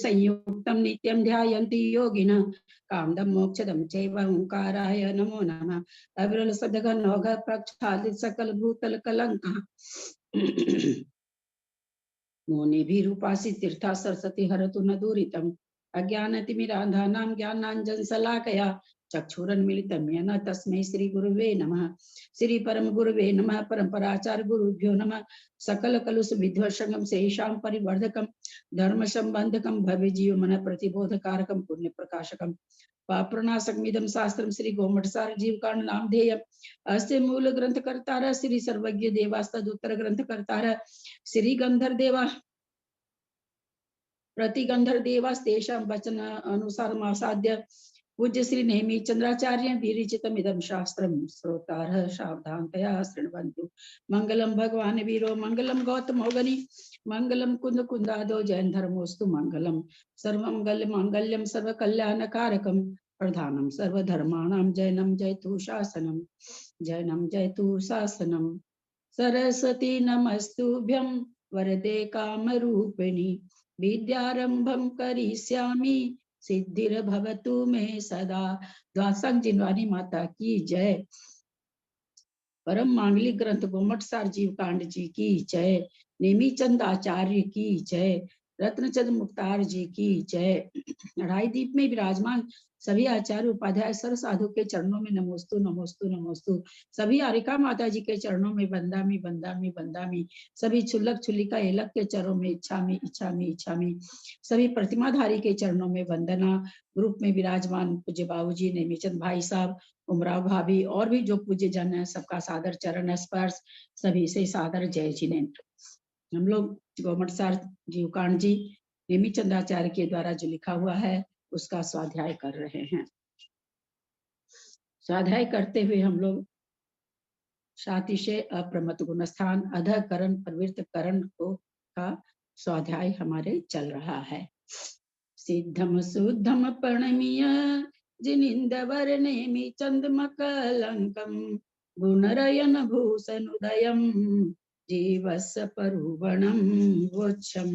संयुक्तं नित्यं ध्यायन्ति योगिनः कामदं मोक्षदं चैव ओंकाराय नमो नमः। अविरल सदघन नौघ प्रक्षालित सकल भूतल कलंकः मोने भी रूपासी तीर्था सरस्वती हरतु न दूरितम् अज्ञानतिमिरान्धानां ज्ञानाञ्जन शलाकया चक्षुरुन्मीलितं येन तस्मै श्री गुरुवे नमः। श्री परम गुरुवे नमः। परम्पराचार्य गुरुभ्यो नमः। सकल कलुष विध्वंसकं शेषां परिवर्धकं धर्म संबंधकं भव्य जीव मन प्रतिबोधकारकं पुण्य प्रकाशकं पाप्रनाशकमिदं शास्त्रं श्री गोमटसार जीवकांड नामधेयम् अस्य मूल ग्रंथ कर्तार श्री सर्वज्ञ देवास्तदुत्तर ग्रंथ कर्तार श्री गंधर देवा प्रतिगंधर देवास्तेषां वचन अनुसार मासाद्य पूज्य श्री नेमि चंद्राचार्य विरचितम् इदं शास्त्रं श्रोतारः सावधानतया शृण्वन्तु। मंगलम भगवान वीरो मंगलम गौतमो गनि मंगलम कुंद कुंदादो जैन धर्मोस्तु मंगलम सर्वमंगल मांगल्यम सर्व कल्याणकारकम प्रधानम सर्वधर्माणां जैनम जयतु शासनम जैनम जयतु शासनम। सरस्वती नमस्तुभ्यं वरदे कामरूपिणी विद्यारंभं करिष्यामि सिद्धिर्भवतु मे सदा। द्वादशांग जिनवानी माता की जय। परम मांगलिक ग्रंथ गोमटसार जीव कांड जी की जय। नेमीचंद आचार्य की जय। रत्नचंद मुक्तार जी की जय। अढ़ाई दीप में विराजमान सभी आचार्य उपाध्याय सर साधु के चरणों में नमोस्तु नमोस्तु नमोस्तु। सभी आरिका माता जी के चरणों में बंदामी बंदामी बंदामी। सभी छुल्लक छुल्लिका एलक के चरणों में इच्छामी इच्छामी इच्छामी। सभी प्रतिमाधारी के चरणों में वंदना। ग्रुप में विराजमान पूज्य बाबूजी नेमीचंद भाई साहब उमराव भाभी और भी जो पूज्य जन है सबका सादर चरण स्पर्श। सभी से सादर जय जिनेन्द्र। हम लोग गोमटसार जीवकांड जी नेमीचंदाचार्य के द्वारा जो लिखा हुआ है उसका स्वाध्याय कर रहे हैं। स्वाध्याय करते हुए हम लोग सातिशय अप्रमत गुणस्थान अधः करण प्रवृत्त करण को का स्वाध्याय हमारे चल रहा है। सिद्धम शुद्धम प्रणमीय जिनिंदवर नेमि चंद्रमकलंकम गुणरयन भूषण उदयम जीवस परुवणम वोच्छम।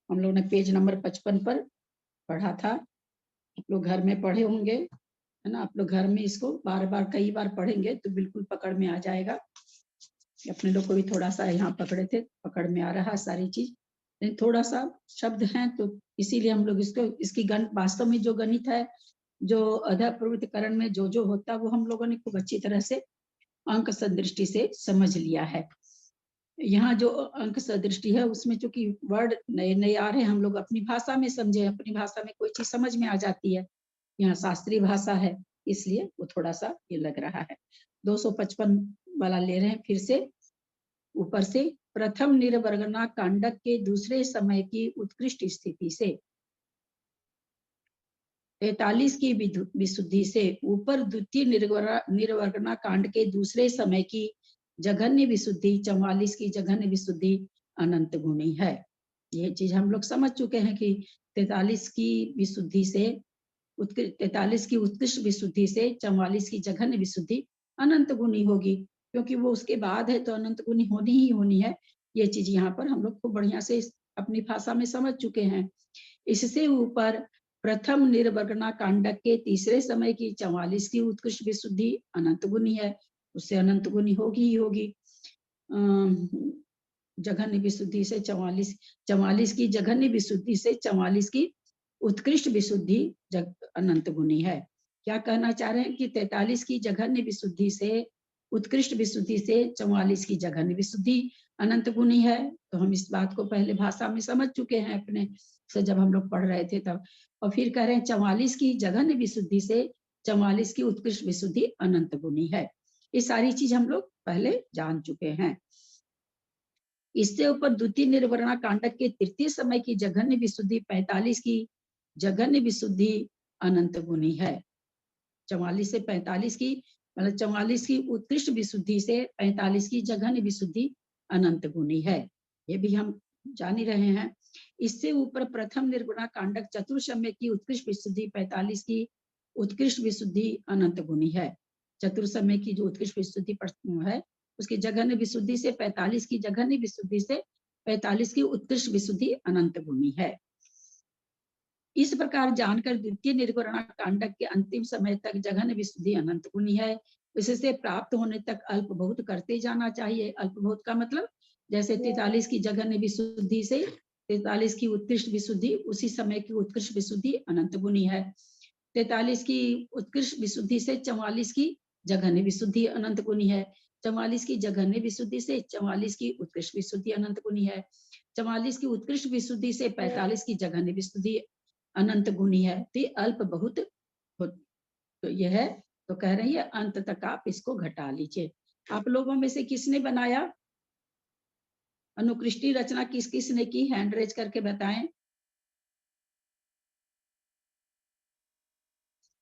हम लोग ने पेज नंबर 55 पर पढ़ा था। आप लोग घर में पढ़े होंगे, है ना। आप लोग घर में इसको बार बार कई बार पढ़ेंगे तो बिल्कुल पकड़ में आ जाएगा। अपने लोग को भी थोड़ा सा यहाँ पकड़े थे, पकड़ में आ रहा सारी चीज, लेकिन थोड़ा सा शब्द है तो इसीलिए हम लोग इसको इसकी गणित वास्तव में जो गणित है जो अधः प्रवृत्तिकरण में जो होता है वो हम लोगों ने खूब अच्छी तरह से अंक सदृष्टि से समझ लिया है। यहाँ जो अंक सदृष्टि है उसमें चूंकि वर्ड नए नए आ रहे हैं, हम लोग अपनी भाषा में समझे, अपनी भाषा में कोई चीज समझ में आ जाती है। यहाँ शास्त्रीय भाषा है इसलिए वो थोड़ा सा ये लग रहा है। 255 वाला ले रहे हैं फिर से ऊपर से। प्रथम निर्वर्गना कांडक के दूसरे समय की उत्कृष्ट स्थिति से 43 की विशुद्धि से ऊपर द्वितीय निर्वर्गना कांड के दूसरे समय की जघन्य विशुद्धि 44 की जघन्य विशुद्धि अनंत गुणी है। ये चीज हम लोग समझ चुके हैं कि 43 की विशुद्धि से 43 की उत्कृष्ट विशुद्धि से 44 की जघन्य विशुद्धि अनंत गुणी होगी, क्योंकि वो उसके बाद है तो अनंत गुणी होनी ही होनी है। ये चीज यहाँ पर हम लोग को बढ़िया से अपनी भाषा में समझ चुके हैं। इससे ऊपर प्रथम निर्वर्गना कांडक के तीसरे समय की 44 की उत्कृष्ट विशुद्धि अनंत गुणी है, उससे अनंत गुणी होगी ही होगी। जघन्य विशुद्धि से 44 की जघन्य विशुद्धि से 44 की उत्कृष्ट विशुद्धि अनंत गुणी है। क्या कहना चाह रहे हैं कि 43 की जघन्य विशुद्धि से उत्कृष्ट विशुद्धि से 44 की जघन्य विशुद्धि अनंत गुणी है। तो हम इस बात को पहले भाषा में समझ चुके हैं अपने से जब हम लोग पढ़ रहे थे तब। और फिर कह रहे हैं 44 की जघन्य विशुद्धि से 44 की उत्कृष्ट विशुद्धि अनंत गुणी है। ये सारी चीज हम लोग पहले जान चुके हैं। इससे ऊपर द्वितीय निर्वर्गना कांडक के तृतीय समय की जघन्य विशुद्धि 45 की जघन्य विशुद्धि अनंत गुणी है। 44 से 45 की मतलब 44 की उत्कृष्ट विशुद्धि से 45 की जघन्य विशुद्धि अनंत गुणी है, ये भी हम जान ही रहे हैं। इससे ऊपर प्रथम निर्गुणा कांडक चतुर्समय की उत्कृष्ट विशुद्धि 45 की उत्कृष्ट विशुद्धि अनंत गुणी है। चतुर्समय की जो उत्कृष्ट विशुद्धि है उसकी जघन्य विशुद्धि से 45 की जघन्य विशुद्धि से 45 की उत्कृष्ट विशुद्धि अनंत गुणी है। इस प्रकार जानकर द्वितीय निर्गुणा कांडक के अंतिम समय तक जघन्य विशुद्धि अनंत गुणी है। इससे प्राप्त होने तक अल्प बहुत करते जाना चाहिए। अल्प बहुत का मतलब जैसे 43 की जघन्य विशुद्धि से 43 की उत्कृष्ट विशुद्धि, उसी समय की उत्कृष्ट विशुद्धि अनंत गुणी है। 43 की उत्कृष्ट विशुद्धि से 44 की जघन्य विशुद्धि अनंत गुणी है। 44 की जघन्य विशुद्धि से 44 की उत्कृष्ट विशुद्धि अनंत गुणी है। 44 की उत्कृष्ट विशुद्धि से 45 की जघन्य विशुद्धि अनंत गुणी है। तो अल्प बहुत तो यह है, तो कह रही है अंत तक आप इसको घटा लीजिए। आप लोगों में से किसने बनाया? अनुकृष्टि रचना किस किस ने की? हैंड रेज करके बताएं।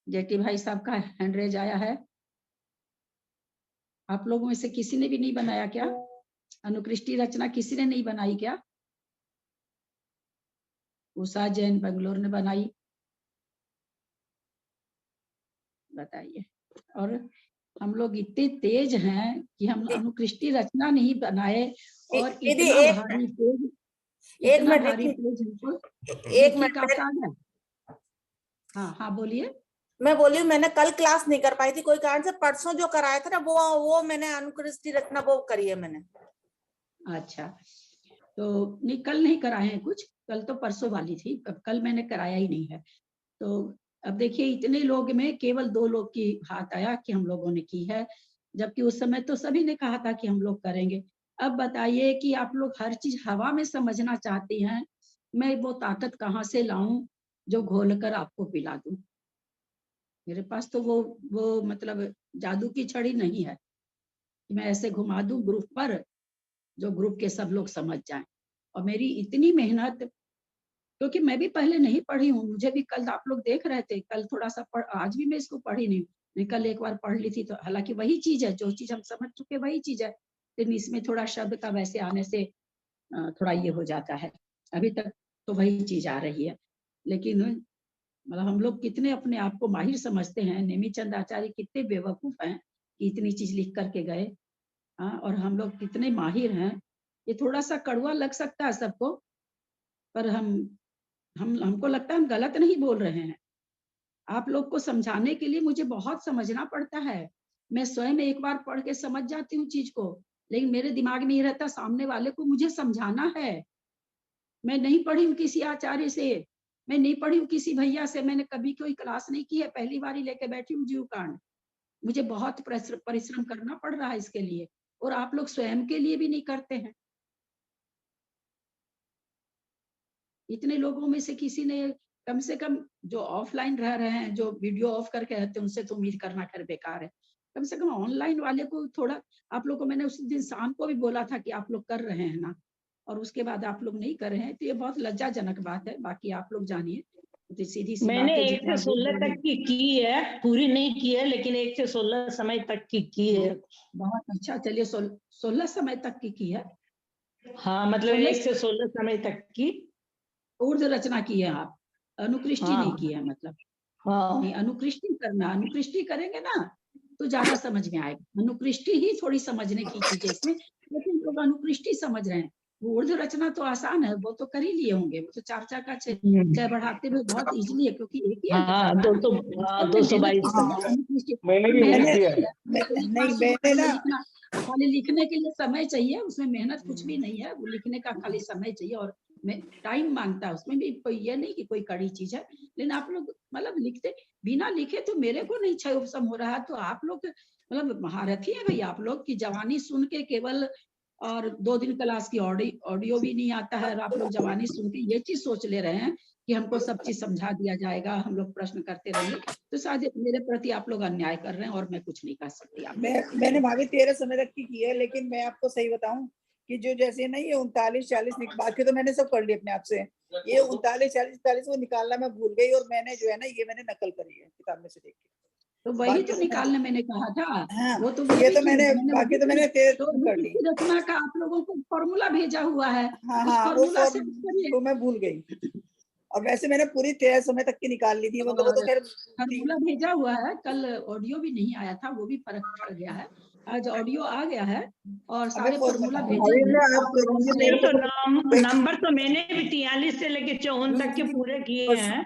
जेटी भाई साहब का हैंड रेज आया है। आप लोगों में से किसी ने भी नहीं बनाया क्या? अनुकृष्टि रचना किसी ने नहीं बनाई क्या? उषा जैन बेंगलोर ने बनाई, बताइए। और हम लोग इतने तेज हैं कि हम अनुकृष्टि रचना नहीं बनाए और दीदी इतना एक भारी पेज, एक इतना मिनट भारी पेज हमको एक जेटी का मिनट काम है। हाँ हाँ बोलिए। मैं बोली मैंने कल क्लास नहीं कर पाई थी कोई कारण से। परसों जो कराया था ना वो मैंने अनुकृष्टि रचना वो करी है मैंने। अच्छा, तो नहीं कल नहीं कराए हैं कुछ, कल तो परसों वाली थी, कल मैंने कराया ही नहीं है। तो अब देखिए इतने लोग में केवल 2 लोग की हाथ आया कि हम लोगों ने की है, जबकि उस समय तो सभी ने कहा था कि हम लोग करेंगे। अब बताइए कि आप लोग हर चीज हवा में समझना चाहती हैं, मैं वो ताकत कहाँ से लाऊं जो घोल कर आपको पिला दूं? मेरे पास तो वो मतलब जादू की छड़ी नहीं है कि मैं ऐसे घुमा दूं ग्रुप पर जो ग्रुप के सब लोग समझ जाएं। और मेरी इतनी मेहनत, क्योंकि मैं भी पहले नहीं पढ़ी हूँ, मुझे भी कल आप लोग देख रहे थे, कल थोड़ा सा आज भी मैं इसको पढ़ी नहीं कल एक बार पढ़ ली थी। तो हालांकि वही चीज है, जो चीज हम समझ चुके वही चीज है, लेकिन इसमें थोड़ा शब्द का वैसे आने से थोड़ा ये हो जाता है। अभी तक तो वही चीज आ रही है, लेकिन मतलब हम लोग कितने अपने आप को माहिर समझते हैं। नेमीचंद आचार्य कितने बेवकूफ हैं कि इतनी चीज लिख करके गए। हाँ, और हम लोग कितने माहिर हैं। ये थोड़ा सा कड़वा लग सकता है सबको, पर हमको लगता है हम गलत नहीं बोल रहे हैं। आप लोग को समझाने के लिए मुझे बहुत समझना पड़ता है। मैं स्वयं एक बार पढ़ के समझ जाती हूँ चीज को, लेकिन मेरे दिमाग में ये रहता सामने वाले को मुझे समझाना है। मैं नहीं पढ़ी हूँ किसी आचार्य से, मैं नहीं पढ़ी हूँ किसी भैया से, मैंने कभी कोई क्लास नहीं की है, पहली बार ही लेके बैठी हूँ जीव कांड। मुझे बहुत परिश्रम करना पड़ रहा है इसके लिए, और आप लोग स्वयं के लिए भी नहीं करते हैं। इतने लोगों में से किसी ने कम से कम, जो ऑफलाइन रह रहे हैं, जो वीडियो ऑफ करके रहते हैं, उनसे तो उम्मीद करना खैर बेकार है। कम से कम ऑनलाइन वाले को थोड़ा, आप लोग को मैंने उस दिन शाम को भी बोला था कि आप लोग कर रहे हैं ना, और उसके बाद आप लोग नहीं कर रहे हैं, तो ये बहुत लज्जाजनक बात है। बाकी आप लोग जानिए, तो सीधी सी मैंने बात है, 1 से जितना 16 तक की है, पूरी नहीं की है, लेकिन 1 से 16 समय तक की है। बहुत अच्छा। चलिए 16 समय तक की है। हाँ, मतलब 1 से 16 समय तक की ऊर्ध रचना की है आप, अनुकृष्टि हाँ नहीं की है मतलब। हाँ नहीं, अनुकृष्टि करना, अनुकृष्टि करेंगे ना तो ज्यादा समझ में आएगा। अनुकृष्टि ही थोड़ी समझने की चीज है इसमें, लेकिन लोग अनुकृष्टि समझ रहे हैं। वो ऊर्ध रचना तो आसान है, वो तो कर ही लिए होंगे, वो तो 4 का 6 बढ़ाते हुए बहुत इजीली है, क्योंकि एक ही अंक हाँ, करना है ना। 222 अनुकृष्टि मैंने भी मेहनत किया की है। है, एक बार नहीं सुबह मैंने पहले ना लिखना, खाली लिखने के लिए समय चाहिए, उसमें मेहनत कुछ भी नहीं है, वो लिखने का खाली समय चाहिए, और टाइम मांगता है, उसमें भी कोई ये नहीं कि कोई कड़ी चीज है। लेकिन आप लोग मतलब लिखते, बिना लिखे तो मेरे को नहीं क्षय उपशम हो रहा है, तो आप लोग मतलब महारथी है भाई आप लोग की। जवानी सुन के केवल, और 2 दिन क्लास की ऑडियो भी नहीं आता है, और आप लोग जवानी सुन के ये चीज सोच ले रहे हैं कि हमको सब चीज समझा दिया जाएगा, हम लोग प्रश्न करते रहेंगे, तो शायद मेरे प्रति आप लोग अन्याय कर रहे हैं, और मैं कुछ नहीं कर सकती। आप मैंने भाभी 13 समय तक की है, लेकिन मैं आपको सही बताऊं कि जो जैसे नहीं, ये 39-40 बाकी तो मैंने सब कर ली अपने आप से। ये 39-40 वो निकालना मैं भूल गई, और मैंने जो है ना ये मैंने नकल करी है किताब में से देख के। तो वही तो निकालने मैंने कहा था। हाँ, वो तो ये वही तो चीज मैंने बाकी तो मैंने तो कर ली। रचना का आप लोगों को फॉर्मूला भेजा हुआ है, हाँ उस हाँ, वो फॉर्मूला से करिए। तो मैं भूल गई। और वैसे मैंने पूरी 13 समय तक की निकाल ली थी, मतलब वो तो और खैर फॉर्मूला भेजा हुआ है, कल ऑडियो भी नहीं आया था, वो भी फर्क पड़ गया है। आज ऑडियो आ गया है और हमें सारे फॉर्मूला अभी भेजेंगे। मैं आप करूंगी नहीं मेरे तो को नंबर तो मैंने भी 43 से लेके 54 तक के पूरे किए हैं,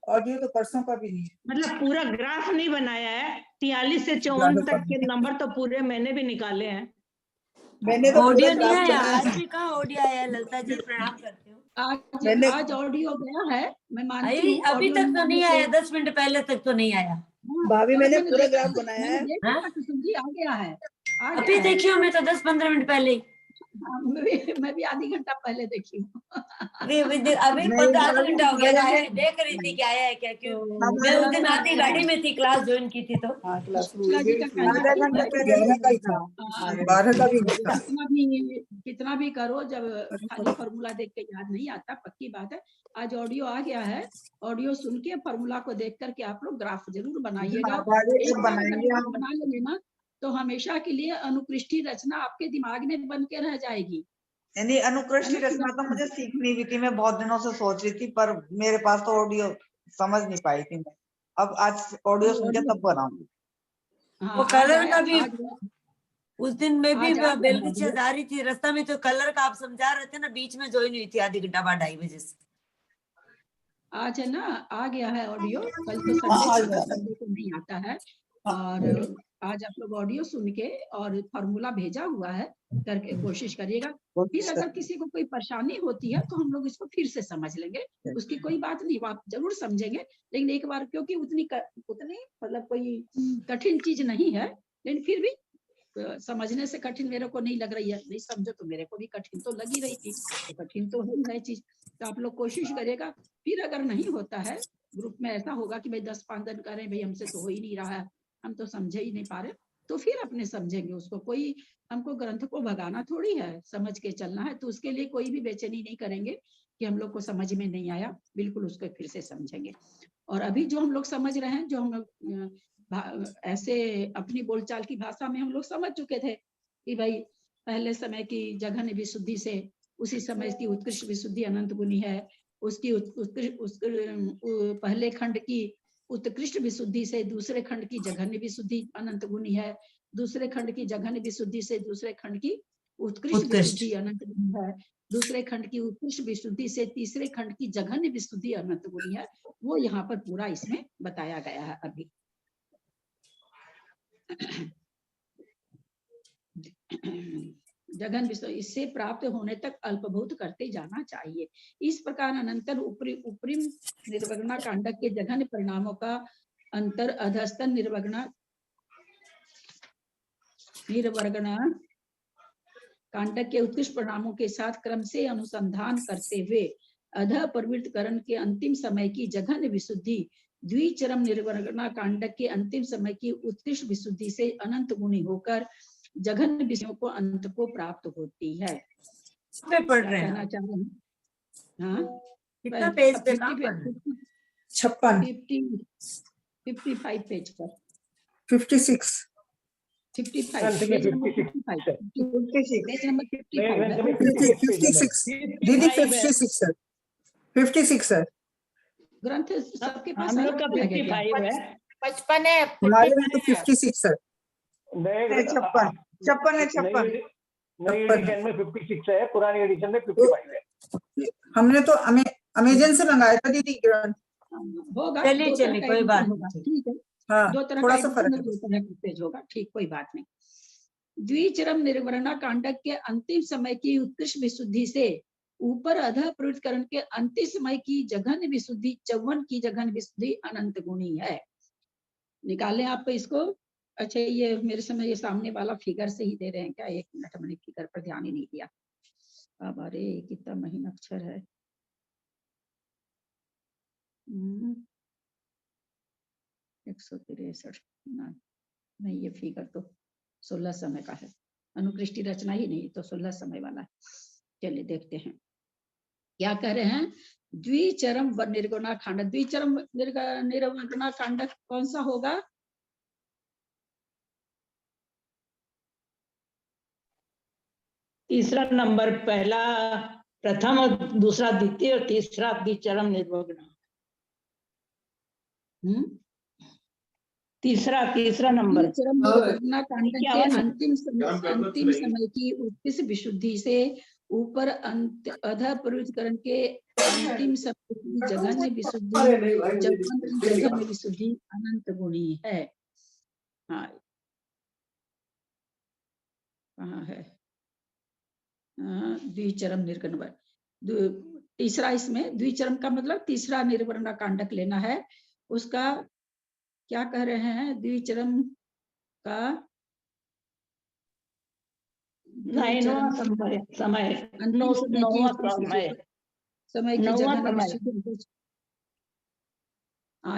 ऑडियो तो परसों का भी नहीं है। मतलब पूरा ग्राफ नहीं बनाया है। 43 से 54 तक के नंबर तो पूरे मैंने भी निकाले हैं। मैंने तो ऑडियो पूरा नहीं ग्राफ आया, बनाया आज है। भी कहाँ ऑडियो आया? ललिता जी प्रणाम करती हूँ। आज ऑडियो गया है, मैं मानती अभी हूँ। अभी ऑडियो तक तो नहीं आया, 10 मिनट पहले तक तो नहीं आया। भाभी मैंने पूरा देखा, ग्राफ बनाया मैंने है। देखा हाँ? था कि सुनजी आ गया है, आ अभी गया है। देखी हूँ मैं तो 10-15 मिनट पहले ही। हाँ, मैं भी आधी घंटा पहले देखी हूँ। अभी 15 आधा घंटा हो गया है, देख रही थी क्या आया है क्या, क्यों तो मैं उस दिन आती गाड़ी में थी, क्लास ज्वाइन की थी तो। हाँ क्लास शुक्ला जी का कहना आधा ठीक घंटा है। पहले 11 का ही था, हाँ, 12 का भी नहीं था। कितना भी करो, जब खाली फॉर्मूला देख के याद नहीं आता, पक्की बात है। आज ऑडियो आ गया है, ऑडियो सुन के फॉर्मूला को देख करके आप लोग ग्राफ जरूर बनाइएगा। एक बार अगर ग्राफ बना लेंगे ना तो हमेशा के लिए अनुकृष्टि रचना आपके दिमाग में बन के रह जाएगी। यानी अनुकृष्टि रचना तो मुझे सीखनी भी थी, मैं बहुत दिनों से सोच रही थी, पर मेरे पास तो ऑडियो समझ नहीं पाई थी मैं। अब आज ऑडियो सुन के तब बनाऊंगी। हाँ, वो आज कलर आया, का भी आज उस दिन में भी आज आ गया बेलगछिया ऑडियो। जा रही थी, रास्ता में तो कलर का आप समझा रहे थे ना, बीच में ज्वाइन हुई थी आधी घंटा बाद 2:30 बजे से। आज है ना, आ गया है ऑडियो। कल तो हाँ, संडे था, संडे को नहीं आता है। और आज आप लोग ऑडियो सुन के और फॉर्मूला भेजा हुआ है, करके कोशिश करिएगा। फिर अगर किसी को कोई परेशानी होती है तो हम लोग इसको फिर से समझ लेंगे, उसकी कोई बात नहीं, आप जरूर समझेंगे। लेकिन एक बार, क्योंकि उतनी मतलब कोई कठिन चीज नहीं है, लेकिन फिर भी समझने से कठिन मेरे को नहीं लग रही है। नहीं समझो तो मेरे को भी कठिन तो लगी रही थी, तो कठिन तो है चीज। तो आप लोग कोशिश करिएगा। फिर अगर नहीं होता है, ग्रुप में ऐसा होगा कि भाई 10-5 दिन करें, भाई हमसे तो हो ही नहीं रहा है, हम तो समझे ही नहीं पा रहे, तो फिर अपने समझेंगे उसको। कोई हमको ग्रंथ को भगाना थोड़ी है, समझ के चलना है। तो उसके लिए कोई भी बेचैनी नहीं करेंगे कि हम लोग को समझ में नहीं आया, बिल्कुल उसको फिर से समझेंगे। और अभी जो हम लोग समझ रहे हैं, जो हम लोग ऐसे अपनी बोलचाल की भाषा में हम लोग समझ चुके थे कि भाई पहले समय की जघन्य विशुद्धि से उसी समय की उत्कृष्ट विशुद्धि अनंत गुनी है। उसकी पहले खंड की उत्कृष्ट विशुद्धि से दूसरे खंड की जघन्य विशुद्धि अनंत गुनी है। दूसरे खंड की जघन्य विशुद्धि से दूसरे खंड की उत्कृष्ट विशुद्धि अनंत गुनी है। दूसरे खंड की उत्कृष्ट विशुद्धि से तीसरे खंड की जघन्य विशुद्धि अनंत गुनी है। वो यहाँ पर पूरा इसमें बताया गया है अभी। जघन विषय इससे प्राप्त होने तक अल्पभूत करते जाना चाहिए। इस प्रकार अनंतर उपरी निर्वगणा कांडक के जघन परिणामों का अंतर अधस्तन निर्वगणा कांडक के उत्कृष्ट परिणामों के साथ क्रम से अनुसंधान करते हुए अध प्रवृत्तकरण के अंतिम समय की जघन विशुद्धि द्विचरम निर्वगणा कांडक के अंतिम समय की उत्कृष्ट विशुद्धि से अनंत गुणी होकर जघन विषयों को अंत को प्राप्त होती है। पे पढ़ रहे कहना हैं? चाह रहे हैं। हाँ, कितना पेज पे कहाँ पढ़ रहे हैं? 55 पेज पर 56 55 पेज नंबर 55 पेज नंबर 55 है। 56 दीदी 56 सर 56 सर ग्रंथ सबके पास हम लोग का अलग है क्या? 55 है। 55 है। हमारे में तो 56 सर 56 है 56 नई एडिशन में 56 है, पुरानी एडिशन में 55 है। हमने तो अमेजन से मंगाया था दीदी ग्रंथ। होगा, चलिए, दो तरह का कोई बात एडिशन होगा, नहीं। ठीक है। हाँ, दो तरह थोड़ा का सा एडिशन फर्क है, दो तरह का पेज होगा, ठीक, कोई बात नहीं। द्विचरम निर्वरणा कांडक के अंतिम समय की उत्कृष्ट विशुद्धि से ऊपर अधः प्रवृत्तकरण के अंतिम समय की जघन विशुद्धि 54 की जघन विशुद्धि अनंत गुणी है। निकालें आप इसको। अच्छा, ये मेरे समय ये सामने वाला फिगर से ही दे रहे हैं क्या? एक मिनट, मैंने फिगर पर ध्यान ही नहीं दिया। अब अरे कितना महीन अक्षर है। 163 नहीं, ये फिगर तो 16 समय का है। अनुकृष्टि रचना ही नहीं, तो 16 समय वाला है। चलिए देखते हैं क्या कह रहे हैं। द्विचरम निर्गुणा कांड, द्विचरम निर्गुणा कांड कौन सा होगा? तीसरा नंबर, पहला प्रथम और दूसरा द्वितीय और तीसरा द्विचरम निर्वगणा। तीसरा नंबर। चरम निर्वरणा कांड के 51 अंतिम समय की उत्कृष्ट विशुद्धि से ऊपर अधः प्रवृत्तिकरण के अंतिम समय की जघन्य विशुद्धि जघन्य विशुद्धि अनंत गुणी है। हाँ, कहाँ है? द्विचरम निर्गण। तीसरा, इसमें द्विचरम का मतलब तीसरा निर्वरणा कांडक लेना है। उसका क्या कह रहे हैं? द्विचरम का समय की जगह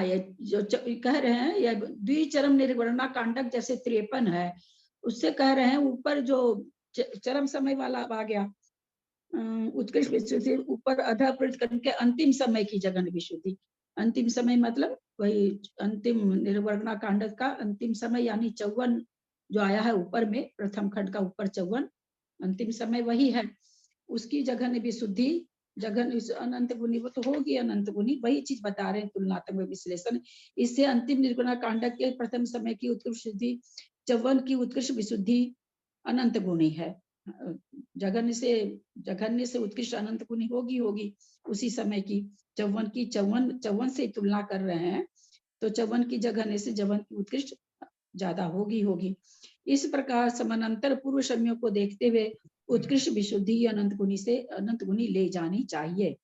ये जो कह रहे हैं, यह द्विचरम निर्वरणा कांडक जैसे 53 है, उससे कह रहे हैं ऊपर जो चरम समय वाला आ गया, उत्कृष्ट विशुद्धि ऊपर अधः प्रवृत्तिकरण के अंतिम समय की जघन्य विशुद्धि। अंतिम समय मतलब वही अंतिम निर्वरणा कांडक का अंतिम समय, यानी 54 जो आया है ऊपर में, प्रथम खंड का ऊपर 54 अंतिम समय वही है। उसकी जघन्य विशुद्धि जघन्य अनंत गुणी, वो तो होगी अनंत गुणी, वही चीज बता रहे हैं तुलनात्मक विश्लेषण। इससे अंतिम निर्गुणा कांडक के प्रथम समय की उत्कृष्ट विशुद्धि 54 की उत्कृष्ट विशुद्धि अनंत गुणी है। जघन्य से उत्कृष्ट अनंत गुणी होगी उसी समय की। 54 की 54 से तुलना कर रहे हैं, तो 54 की जघन्य से 54 की उत्कृष्ट ज्यादा होगी। इस प्रकार समानांतर पूर्व समयों को देखते हुए उत्कृष्ट विशुद्धि अनंत गुणी से अनंत गुणी ले जानी चाहिए।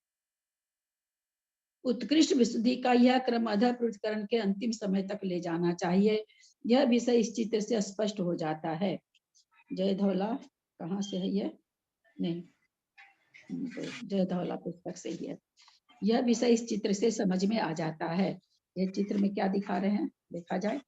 उत्कृष्ट विशुद्धि का यह क्रम अधः प्रवृत्तिकरण के अंतिम समय तक ले जाना चाहिए। यह विषय इस चित्र से स्पष्ट हो जाता है। जय धौला कहाँ से है ये? नहीं, जय धौला पुस्तक से ही है। यह विषय इस चित्र से समझ में आ जाता है। ये चित्र में क्या दिखा रहे हैं, देखा जाए।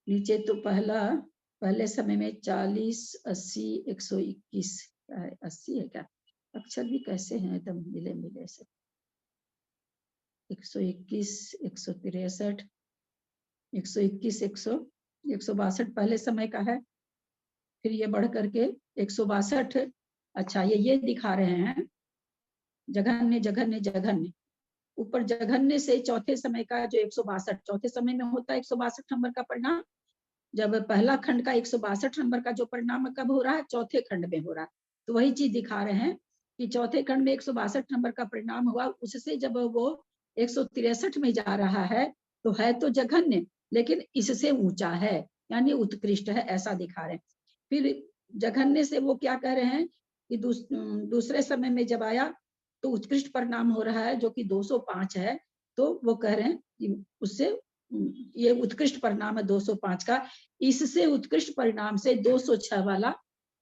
नीचे तो पहले समय में 40, 80, 121 है, 80 है क्या? अक्षर भी कैसे हैं एकदम मिले से। 121, 163, 121, 162 पहले समय का है। फिर ये बढ़ करके 162। अच्छा, ये दिखा रहे हैं जघन्य ऊपर जघन्य से चौथे समय का जो 162 चौथे समय में होता है 162 नंबर का परिणाम। जब पहला खंड का 162 नंबर का जो परिणाम कब हो रहा है? चौथे खंड में हो रहा है। तो वही चीज दिखा रहे हैं कि चौथे खंड में 162 नंबर का परिणाम हुआ, उससे जब वो 163 में जा रहा है तो है तो जघन्य, लेकिन इससे ऊंचा है, यानी उत्कृष्ट है, ऐसा दिखा रहे हैं। फिर जघन्य से वो क्या कह रहे हैं कि दूसरे समय में जब आया तो उत्कृष्ट परिणाम हो रहा है, जो कि 205 है। तो वो कह रहे हैं कि उससे ये उत्कृष्ट परिणाम है 205 का। इससे उत्कृष्ट परिणाम से 206 वाला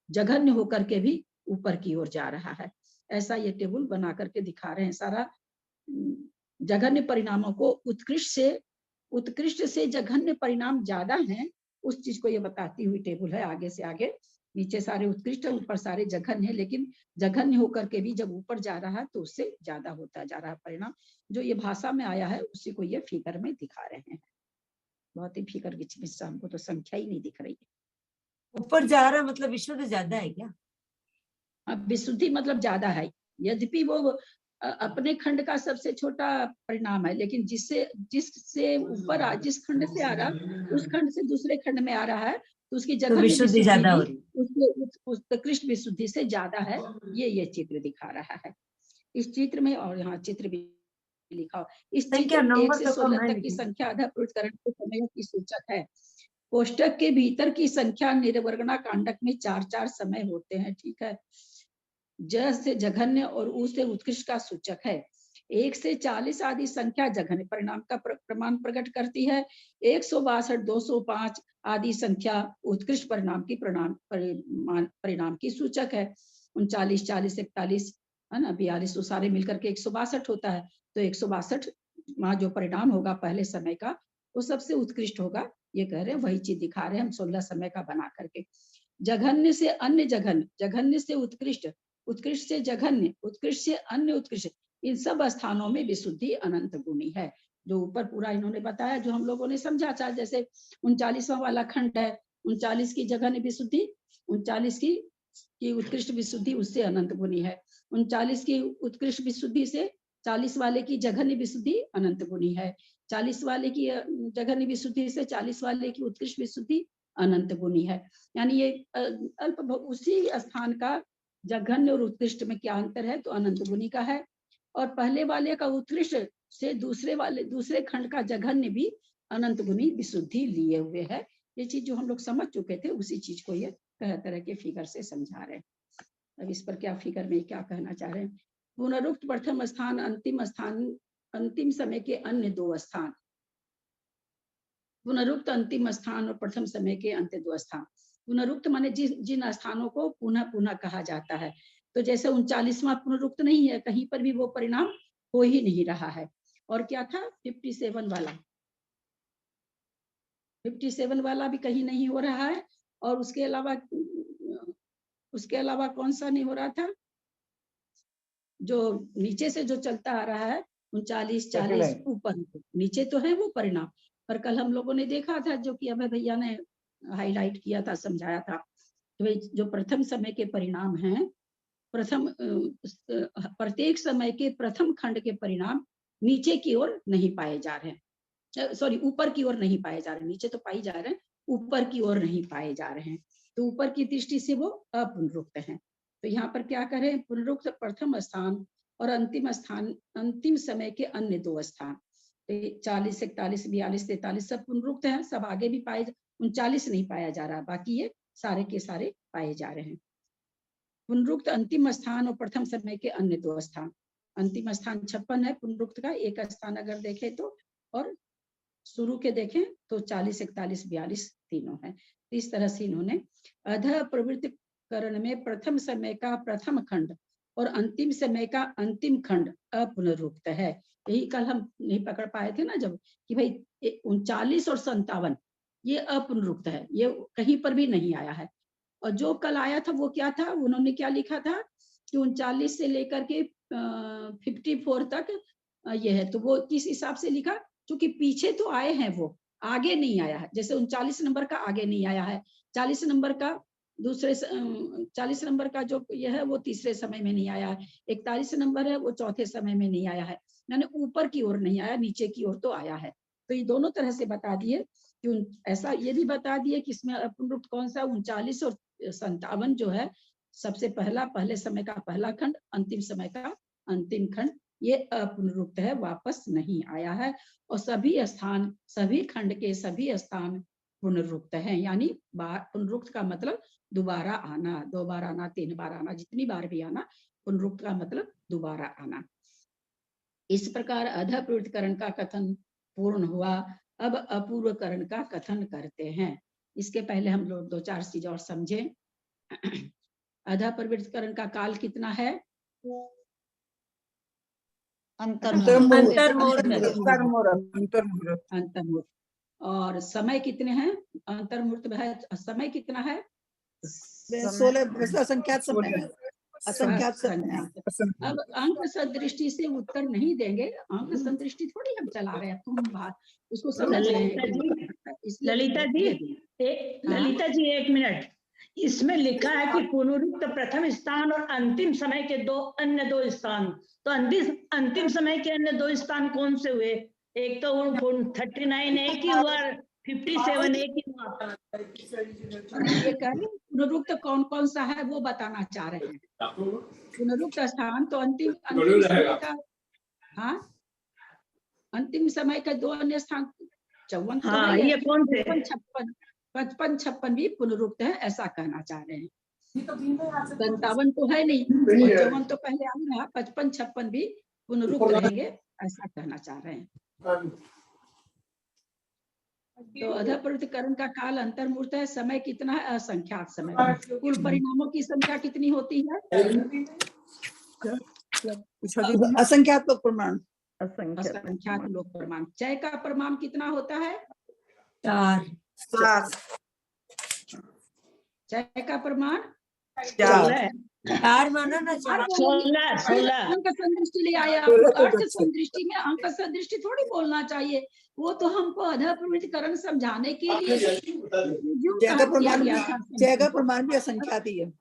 जघन्य होकर के भी ऊपर की ओर जा रहा है। ऐसा ये टेबल बना करके दिखा रहे हैं। सारा जघन्य परिणामों को उत्कृष्ट से जघन्य परिणाम ज्यादा हैं, उस चीज को ये बताती हुई टेबल है। आगे से आगे नीचे सारे उत्कृष्ट है, ऊपर सारे जघन्य है, लेकिन जघन्य होकर के भी जब ऊपर जा रहा है तो उससे ज्यादा होता जा रहा है परिणाम। जो ये भाषा में आया है उसी को ये फिगर में दिखा रहे हैं। बहुत ही फिगर की चीज, हमको तो संख्या ही नहीं दिख रही है। ऊपर जा रहा मतलब विशुद्ध ज्यादा है क्या? अब विशुद्धि मतलब ज्यादा है, यद्यपि वो अपने खंड का सबसे छोटा परिणाम है, लेकिन जिससे ऊपर जिस खंड से आ रहा उस खंड से दूसरे खंड में आ रहा है तो उसकी जगह विशुद्धि ज्यादा हो रही है, उत्कृष्ट विशुद्धि से ज्यादा है। ये चित्र दिखा रहा है इस चित्र में। और यहाँ चित्र भी लिखा हो। इस चित्र में 1 से 16 तक की संख्या अधः प्रवृत्तिकरण के समय की सूचक है। कोष्टक के भीतर की संख्या निर्वर्गणा कांडक में 4 समय होते हैं। ठीक है, ज से जघन्य और उ से उत्कृष्ट का सूचक है। 1 से 40 आदि संख्या जघन्य परिणाम का प्रमाण प्रकट करती है। 162, 205 आदि संख्या उत्कृष्ट परिणाम की परिणाम की सूचक है। 39, 40, 41 है ना, 42 तो सारे मिलकर के 162 होता है। तो 162 वहां जो परिणाम होगा पहले समय का वो सबसे उत्कृष्ट होगा। ये कह रहे हैं, वही चीज दिखा रहे हैं हम 16 समय का बना करके। जघन्य से अन्य जघन्य, जघन्य से उत्कृष्ट, उत्कृष्ट से जघन्य, उत्कृष्ट से अन्य उत्कृष्ट, इन सब स्थानों में विशुद्धि अनंत गुणी है। जो ऊपर पूरा इन्होंने बताया, जो हम लोगों ने समझा, चाहे जैसे 39वां वाला खंड है, 39 की जघन्य विशुद्धि, 39 की उत्कृष्ट विशुद्धि उससे अनंत गुणी है। 39 की उत्कृष्ट विशुद्धि से 40 वाले की जघन्य विशुद्धि अनंत गुणी है, 40 वाले की जघन्य विशुद्धि से 40 वाले की उत्कृष्ट विशुद्धि अनंत गुणी है। यानी ये अल्प उसी स्थान का जघन्य और उत्कृष्ट में क्या अंतर है, तो अनंत गुणी का है। और पहले वाले का उत्कृष्ट से दूसरे खंड का जघन्य भी अनंत गुणी विशुद्धि लिए हुए है। ये चीज जो हम लोग समझ चुके थे, उसी चीज को ये तरह तरह के फिगर से समझा रहे हैं। अब इस पर क्या फिगर में क्या कहना चाह रहे हैं, पुनरुक्त प्रथम स्थान, अंतिम समय के अन्य 2 स्थान, पुनरुक्त अंतिम स्थान और प्रथम समय के अंत्य 2 स्थान। पुनरुक्त माने जिन स्थानों को पुनः पुनः कहा जाता है, तो जैसे 39वां पुनरुक्त नहीं है, कहीं पर भी वो परिणाम हो ही नहीं रहा है। और क्या था 57 वाला भी कहीं नहीं हो रहा है। और उसके अलावा कौन सा नहीं हो रहा था, जो नीचे से जो चलता आ रहा है 39, 40 ऊपर नीचे तो है वो परिणाम, पर कल हम लोगों ने देखा था, जो कि अभय भैया ने हाईलाइट किया था, समझाया था, तो जो प्रथम समय के परिणाम हैं, प्रत्येक समय के प्रथम खंड के परिणाम नीचे की ओर नहीं पाए जा रहे हैं, सॉरी ऊपर की ओर नहीं पाए जा रहे, नीचे तो पाए जा रहे हैं, ऊपर की ओर नहीं पाए जा रहे हैं। तो ऊपर की दृष्टि से वो अपुनरुक्त हैं। तो यहाँ पर क्या करें, पुनरुक्त प्रथम स्थान और अंतिम समय के अन्य 2 स्थान, 40, 41, 42, 43 सब पुनरुक्त हैं, सब आगे भी पाए, 39 नहीं पाया जा रहा, बाकी ये सारे के सारे पाए जा रहे हैं। पुनरुक्त अंतिम स्थान और प्रथम समय के अन्य 2 स्थान, अंतिम स्थान 56 है पुनरुक्त का, एक स्थान अगर देखें तो, और शुरू के देखें तो 40, 41, 42 तीनों है। इस तरह से इन्होंने अधः प्रवृत्तिकरण में प्रथम समय का प्रथम खंड और अंतिम समय का अंतिम खंड अपुनरुक्त है। यही कल हम नहीं पकड़ पाए थे ना, जब कि भाई 39 और 57 ये अपुनरुक्त है, ये कहीं पर भी नहीं आया है। और जो कल आया था वो क्या था, उन्होंने क्या लिखा था कि 39 से लेकर के 54 तक ये है, तो वो किस हिसाब से लिखा, क्योंकि पीछे तो आए हैं, वो आगे नहीं आया है। जैसे 39 नंबर का आगे नहीं आया है, 40 नंबर का 40 नंबर का जो यह है वो तीसरे समय में नहीं आया है, 41 नंबर है वो चौथे समय में नहीं आया है, यानी ऊपर की ओर नहीं आया, नीचे की ओर तो आया है। तो ये दोनों तरह से बता दिए कि ऐसा ये भी बता दिए कि इसमें अपुनरुक्त कौन सा, 39 और 57 जो है, सबसे पहले समय का पहला खंड, अंतिम समय का अंतिम खंड, ये अपुनरुक्त है, वापस नहीं आया है। और सभी खंड के सभी स्थान पुनरुक्त हैं, यानी पुनरुक्त का मतलब दोबारा आना, 2 बार आना, 3 बार आना, जितनी बार भी आना, पुनरुक्त का मतलब दोबारा आना। इस प्रकार अधः प्रवृत्तिकरण का कथन पूर्ण हुआ। अब अपूर्वकरण का कथन करते हैं। इसके पहले हम लोग 2-4 चीज और समझे। अधः प्रवृत्तिकरण का काल कितना है, अंतर्मुहूर्त। और समय कितने हैं, अंतर्मुहूर्त है, समय कितना है, 16 असंख्यात समय है, असंख्यात समय। अब अंक सदृष्टि से उत्तर नहीं देंगे, अंक सदृष्टि थोड़ी हम चला रहे हैं, तुम उसको समझ रहे हैं। ललिता जी 1 मिनट, इसमें लिखा है कि पुनरुक्त प्रथम स्थान और अंतिम समय के अन्य 2 स्थान, तो अंतिम समय के अन्य 2 स्थान कौन से हुए, एक तो 39 एक ही हुआ, 57 एक ही हुआ। ये कह रहे पुनरुक्त कौन कौन सा है वो बताना चाह रहे हैं। पुनरुक्त स्थान तो अंतिम समय का, हाँ अंतिम समय का 2 अन्य स्थान, 54 तो है, ये कौन से, 55, 56 भी पुनरुक्त है, ऐसा कहना चाह रहे हैं। 57 तो है नहीं, 54 तो पहले आ रहा, 55, 56 भी पुनरुक्त रहेंगे, ऐसा कहना चाह रहे हैं। तो अधः प्रवृत्तिकरण का काल अंतर्मुहूर्त है, समय कितना है, असंख्यात समय। कुल परिणामों की संख्या कितनी होती है, असंख्यात लोक प्रमाण, असंख्यात लोक प्रमाण। चय का प्रमाण कितना होता है, 4। चय का प्रमाण 4 माना ना 16 अंक संदृष्टि ले आया, अर्थ संदृष्टि में अंक संदृष्टि थोड़ी बोलना चाहिए, वो तो हमको अधः प्रवृत्तिकरण समझाने के लिए जय का प्रमाण भी असंख्यात ही है।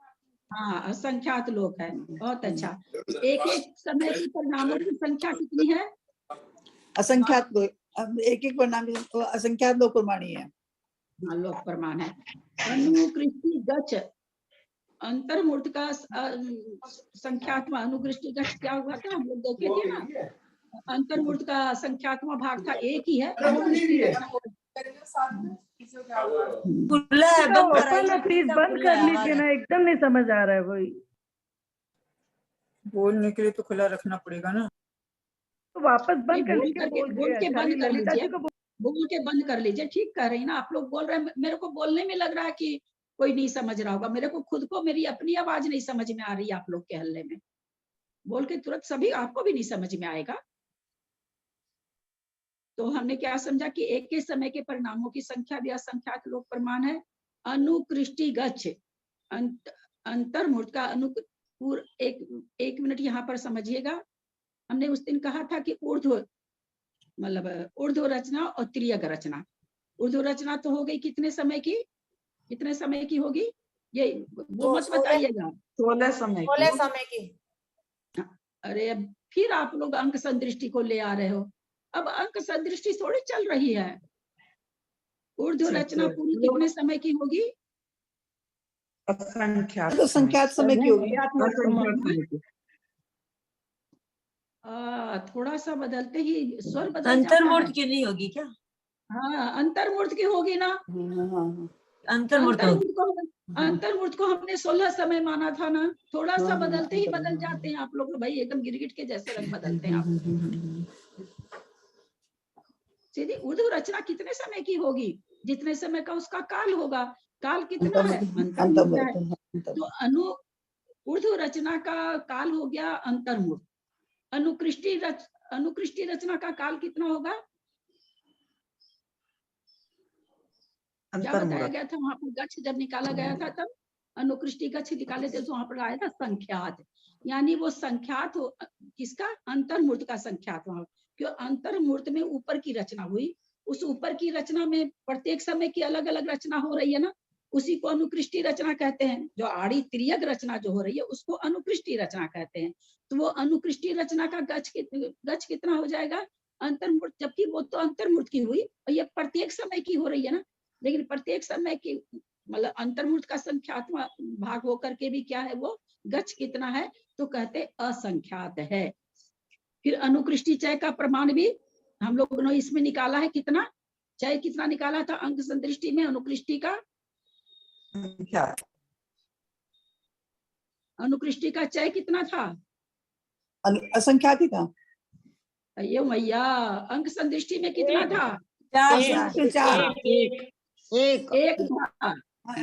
हाँ, असंख्यात लोक है। बहुत अच्छा। एक एक समय की परिणामों की संख्या कितनी है? असंख्यात लोग, अब एक एक परिणाम असंख्यात लोग प्रमाणी है। हाँ, लोक प्रमाण है। अनुकृष्टि गच, अंतर्मूर्त का संख्यात्मक अनुकृष्टि गच क्या हुआ था, हम लोग देखे थे ना। अंतर्मूर्त का संख्यात्मक भाग था, एक ही है। अनुकृष्टि रचना खुला है, बंद ओपन कराइए प्लीज, एकदम बंद खुला कर है, लीजिए आवाज ना, एकदम नहीं समझ आ रहा है वही। बोलने के लिए तो खुला रखना पड़ेगा ना। तो वापस नहीं, बंद कर लीजिए, बोल के बंद कर ललिता लीजिए, जी को बोल के बंद कर लीजिए। ठीक कह रही ना आप लोग, बोल रहे हैं, मेरे को बोलने में लग रहा है कि कोई नहीं समझ रहा होगा। मेरे को खुद को मेरी अपनी आवाज नहीं समझ में आ रही है आप लोग के हल्ले में। बोल के तुरंत सभी आपको भी नहीं समझ में आएगा। तो हमने क्या समझा कि एक के समय के परिणामों की संख्या भी असंख्यात लोक प्रमाण है। अनुकृष्टि गच्छ, अंतर्मूर्त का एक मिनट यहाँ पर समझिएगा। हमने उस दिन कहा था कि ऊर्ध्व मतलब ऊर्ध्व रचना और तिर्यक रचना। ऊर्ध्व रचना तो हो गई कितने समय की, कितने समय की होगी ये वो मत बताइएगा। 16 समय की। 16 समय की। अरे अब फिर आप लोग अंक संदृष्टि को ले आ रहे हो। अब अंक संदृष्टि थोड़ी चल रही है। ऊर्ध्व रचना पूरी कितने समय की होगी? असंख्यात तो संख्यात समय की होगी। असंख्यात समय की। थोड़ा सा बदलते ही स्वर बदल जाता अंतर्मूर्त है। की नहीं होगी क्या? हाँ, अंतर्मूर्त की होगी ना। अंतर्मूर्त होगी। अंतर्मूर्त को हमने 16 समय माना था ना। थोड़ा सा बदलते ही बदल जाते हैं आप लोग। भाई एकदम गिरगिट के जैसे रंग बदलते हैं आप। सीधी ऊर्ध्व रचना कितने समय की होगी? जितने समय का उसका काल होगा। काल कितना है? अंतर्मूर्त है। तो ऊर्ध्व रचना का काल हो गया अंतर्मूर्त। अनुकृष्टि रचना का काल कितना होगा? क्या बताया गया था वहां पर? गच्छ जब निकाला गया था तब अनुकृष्टि गच्छ निकाले थे तो वहां पर आया था संख्यात। यानी वो संख्यात हो किसका? अंतर्मूर्त का संख्यात। वहां क्यों अंतर्मूर्त में ऊपर की रचना हुई, उस ऊपर की रचना में प्रत्येक समय की अलग अलग रचना हो रही है ना, उसी को अनुकृष्टि रचना कहते हैं। जो आड़ी तिर्यक रचना जो हो रही है उसको अनुकृष्टि रचना कहते हैं। तो वो अनुकृष्टि रचना का गच्छ कितना हो जाएगा? अंतर्मूर्त। जबकि वो तो अंतर्मूर्त की हुई और ये प्रत्येक समय की हो रही है ना। लेकिन प्रत्येक समय की मतलब अंतर्मूर्त का संख्यात्मक भाग होकर के भी क्या है वो गच्छ कितना है? तो कहते असंख्यात है। फिर अनुकृष्टि चय का प्रमाण भी हम लोगों ने इसमें निकाला है। कितना चय कितना निकाला था अंक संदृष्टि में? अनुकृष्टि का अनुकृष्टि का चय कितना था? असंख्यात ही था। ये मैया अंक संदृष्टि में कितना था? 1 था।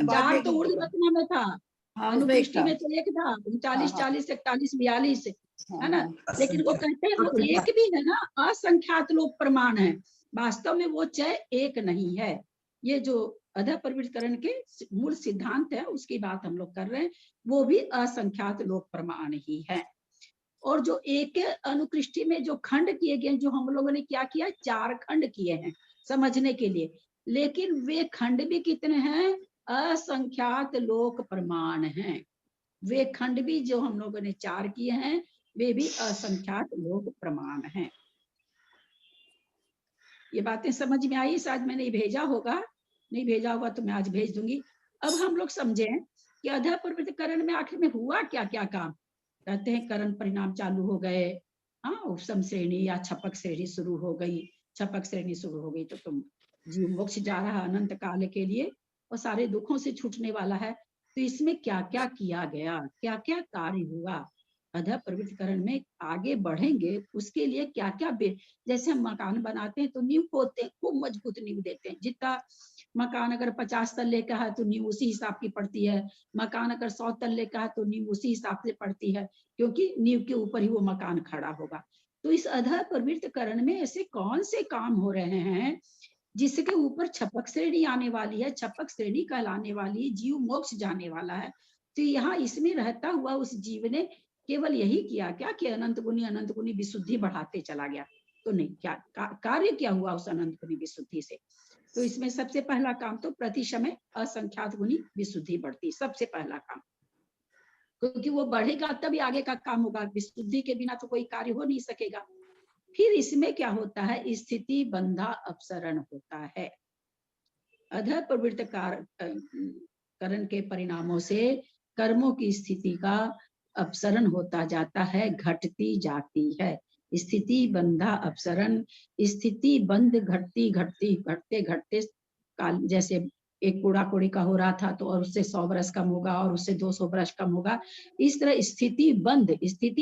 4 तो ऊर्ध्व रचना में था। अनुकृष्टि में तो 1 था। 39, 40, 41, 42 है ना। लेकिन वो कहते हैं वो एक भी है ना, असंख्यात लोक प्रमाण है। वास्तव में वो चय एक नहीं है। ये जो अधः प्रवृत्तिकरण के मूल सिद्धांत है उसकी बात हम लोग कर रहे हैं। वो भी असंख्यात लोक प्रमाण ही है। और जो एक अनुकृष्टि में जो खंड किए गए, जो हम लोगों ने क्या किया, 4 खंड किए हैं समझने के लिए। लेकिन वे खंड भी कितने हैं? असंख्यात लोक प्रमाण हैं। वे खंड भी जो हम लोगों ने 4 किए हैं वे भी असंख्यात लोक प्रमाण हैं। ये बातें समझ में आई? शायद मैंने भेजा होगा, नहीं भेजा होगा तो मैं आज भेज दूंगी। अब हम लोग समझें कि अधः प्रवृत्तिकरण में आखिर में हुआ क्या क्या काम। कहते हैं करण परिणाम चालू हो गए। हाँ, उपसम श्रेणी या छपक श्रेणी शुरू हो गई। छपक श्रेणी शुरू हो गई तो तुम जीव मोक्ष जा रहा अनंत काल के लिए और सारे दुखों से छूटने वाला है। तो इसमें क्या क्या किया गया, क्या क्या कार्य हुआ, अधः प्रवृत्तिकरण में आगे बढ़ेंगे उसके लिए क्या क्या जैसे हम मकान बनाते हैं तो नींव खोदते हैं, खूब मजबूत नींव देते हैं। जितना मकान अगर 50 तल्ले का है तो नींव उसी हिसाब की पड़ती है। मकान अगर 100 तल्ले का है तो नींव उसी हिसाब से पड़ती है, क्योंकि नींव के ऊपर ही वो मकान खड़ा होगा। तो इस अधः प्रवृत्तिकरण में ऐसे कौन से काम हो रहे हैं जिसके ऊपर छपक श्रेणी आने वाली है, छपक श्रेणी कहलाने वाली, जीव मोक्ष जाने वाला है। तो यहाँ इसमें रहता हुआ उस जीव ने केवल यही किया क्या कि अनंत गुनी विशुद्धि बढ़ाते चला गया? तो नहीं, क्या कार्य क्या हुआ उस अनंत गुनी विशुद्धि से? तो इसमें सबसे पहला काम तो प्रति समय असंख्यात गुनी विशुद्धि बढ़ती, सबसे पहला काम। क्योंकि वो बढ़ेगा तभी आगे का काम होगा, विशुद्धि के बिना तो कोई कार्य हो नहीं सकेगा। फिर इसमें क्या होता है, स्थिति बंधा अपसरण होता है। अधः प्रवृत्त करण के परिणामों से कर्मों की स्थिति का अपसरण होता जाता है, घटती जाती है। स्थिति बंधा अपसरण, स्थिति बंध घटती घटती घटते घटते काल, जैसे एक कूड़ा कूड़ी का हो रहा था तो और उससे 100 बरस कम होगा और उससे 200 बरस कम होगा, इस तरह स्थिति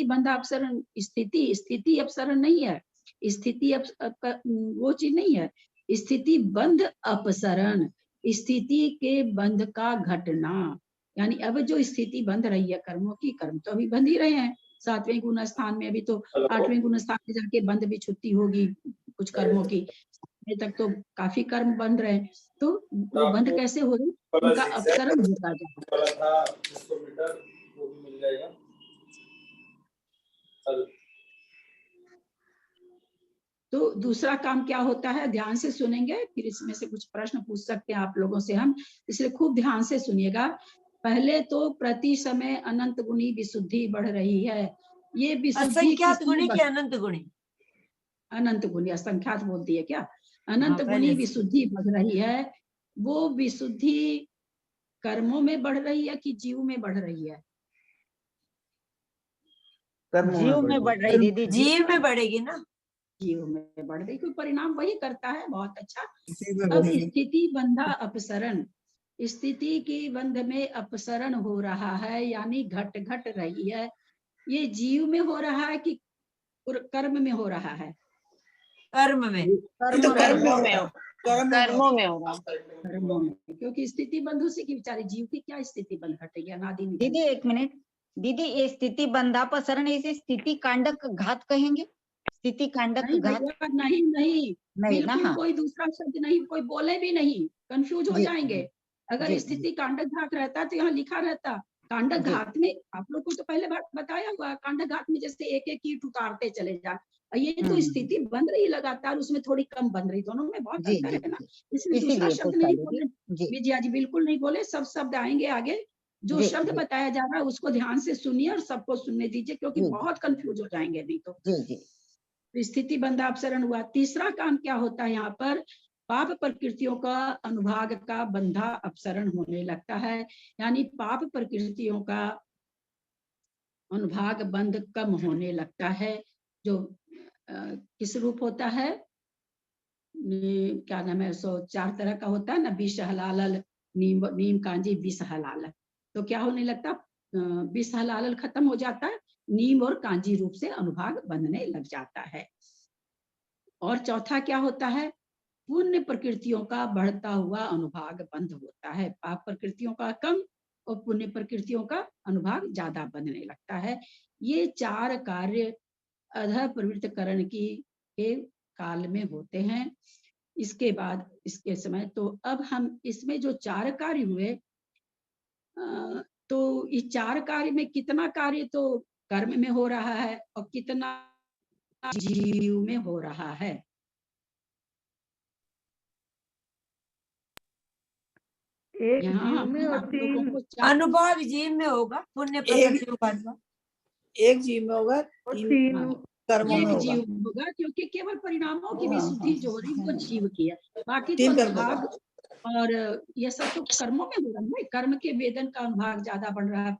बंध अपसरण, स्थिति अपसरण नहीं है, स्थिति वो चीज नहीं है, स्थिति बंध अपसरण, स्थिति के बंध का घटना। यानी अब जो स्थिति बंध रही है कर्मों की, कर्म तो अभी बंध ही रहे हैं, 7वें गुण स्थान में, अभी तो 8वें गुण स्थान में जाके बंध भी छुट्टी होगी कुछ कर्मों की, अभी तक तो काफी कर्म बंध रहे हैं। तो वो बंध कैसे हो रही, उनका अपसरण होता जाता है। तो दूसरा काम क्या होता है, ध्यान से सुनेंगे, फिर इसमें से कुछ प्रश्न पूछ सकते हैं आप लोगों से हम, इसलिए खूब ध्यान से सुनिएगा। पहले तो प्रति समय अनंत गुणी विशुद्धि बढ़ रही है। ये विशुद्धि असंख्यात गुणी की अनंत गुणी, अनंत गुणी, असंख्यात बोलती है क्या, अनंत गुणी विशुद्धि बढ़ रही है। वो विशुद्धि कर्मों में बढ़ रही है कि जीव में बढ़ रही है? जीव में बढ़ रही दीदी, जीव में बढ़ेगी ना, जीव में बढ़ रही, कोई परिणाम वही करता है, बहुत अच्छा। अब स्थिति बंधा अपसरण, स्थिति की बंध में अपसरण हो रहा है, यानी घट घट रही है। ये जीव में हो रहा है कि कर्म में हो रहा है? कर्म में, कर्मों में होगा, कर्मों में, क्योंकि स्थिति बंध उसी की बेचारी जीव की क्या स्थिति बंध घटेगी, अनादि में। दीदी एक मिनट, दीदी ये स्थिति बंधापसरण इसे स्थिति कांडक घात कहेंगे? स्थिति कांडक नहीं घात भैया, नहीं नहीं, नहीं ना, बिल्कुल हाँ कोई दूसरा शब्द नहीं, कोई बोले भी नहीं, कंफ्यूज हो जी, जाएंगे। अगर जी, स्थिति कांडक घात रहता तो यहाँ लिखा रहता कांडक जी। घात में, आप लोग को तो पहले बताया हुआ, कांडक घात में जैसे एक एक ईंट उतारते चले जाए, ये तो स्थिति बन रही लगातार, उसमें थोड़ी कम बन रही, दोनों में बहुत जी अंतर जी है ना, इसलिए दूसरा इसीलिए शब्द पूछा नहीं दीदी बोले। जी विजया जी बिल्कुल नहीं बोले, सब शब्द आएंगे आगे। जो जी शब्द जी बताया जा रहा है उसको ध्यान से सुनिए और सबको सुनने दीजिए, क्योंकि जी बहुत कंफ्यूज हो जाएंगे नहीं तो। जी जी स्थिति बंधा अपसरण हुआ। तीसरा काम क्या होता है यहाँ पर, पाप प्रकृतियों का अनुभाग का बंधा अपसरण होने लगता है, यानी पाप प्रकृतियों का अनुभाग बंध कम होने लगता है। जो किस रूप होता है, क्या नाम है, सो 4 तरह का होता है ना, विष हलाल, नीम कांजी विष हलाल। तो क्या होने लगता, विष हलाल खत्म हो जाता है, नीम और कांजी रूप से अनुभाग बंधने लग जाता है। और चौथा क्या होता है, पुण्य प्रकृतियों का बढ़ता हुआ अनुभाग बंध होता है। पाप प्रकृतियों का कम और पुण्य प्रकृतियों का अनुभाग ज्यादा बंधने लगता है। ये 4 कार्य अधः प्रवृत्त करण के काल में होते हैं। इसके बाद इसके समय, तो अब हम इसमें जो 4 कार्य हुए, तो इस 4 कार्य में कितना कार्य तो कर्म में हो रहा है और कितना जीव में हो रहा है? एक यहाँ जीव में और आप लोगों 3 को 4 अनुभाग जीव में होगा, पुण्य प्रकृतियों का अनुभाग एक जीव में होगा, और 3 3 कर्मों में एक होगा। जीव होगा, क्योंकि केवल परिणामों की विशुद्धि जो हो रही है वो जीव की है, बाकी तो 3 कर्मों अनुभाग का। और ये सब तो कर्मों में हो रहा है। कर्म के वेदन का अनुभाग ज्यादा बढ़ रहा है,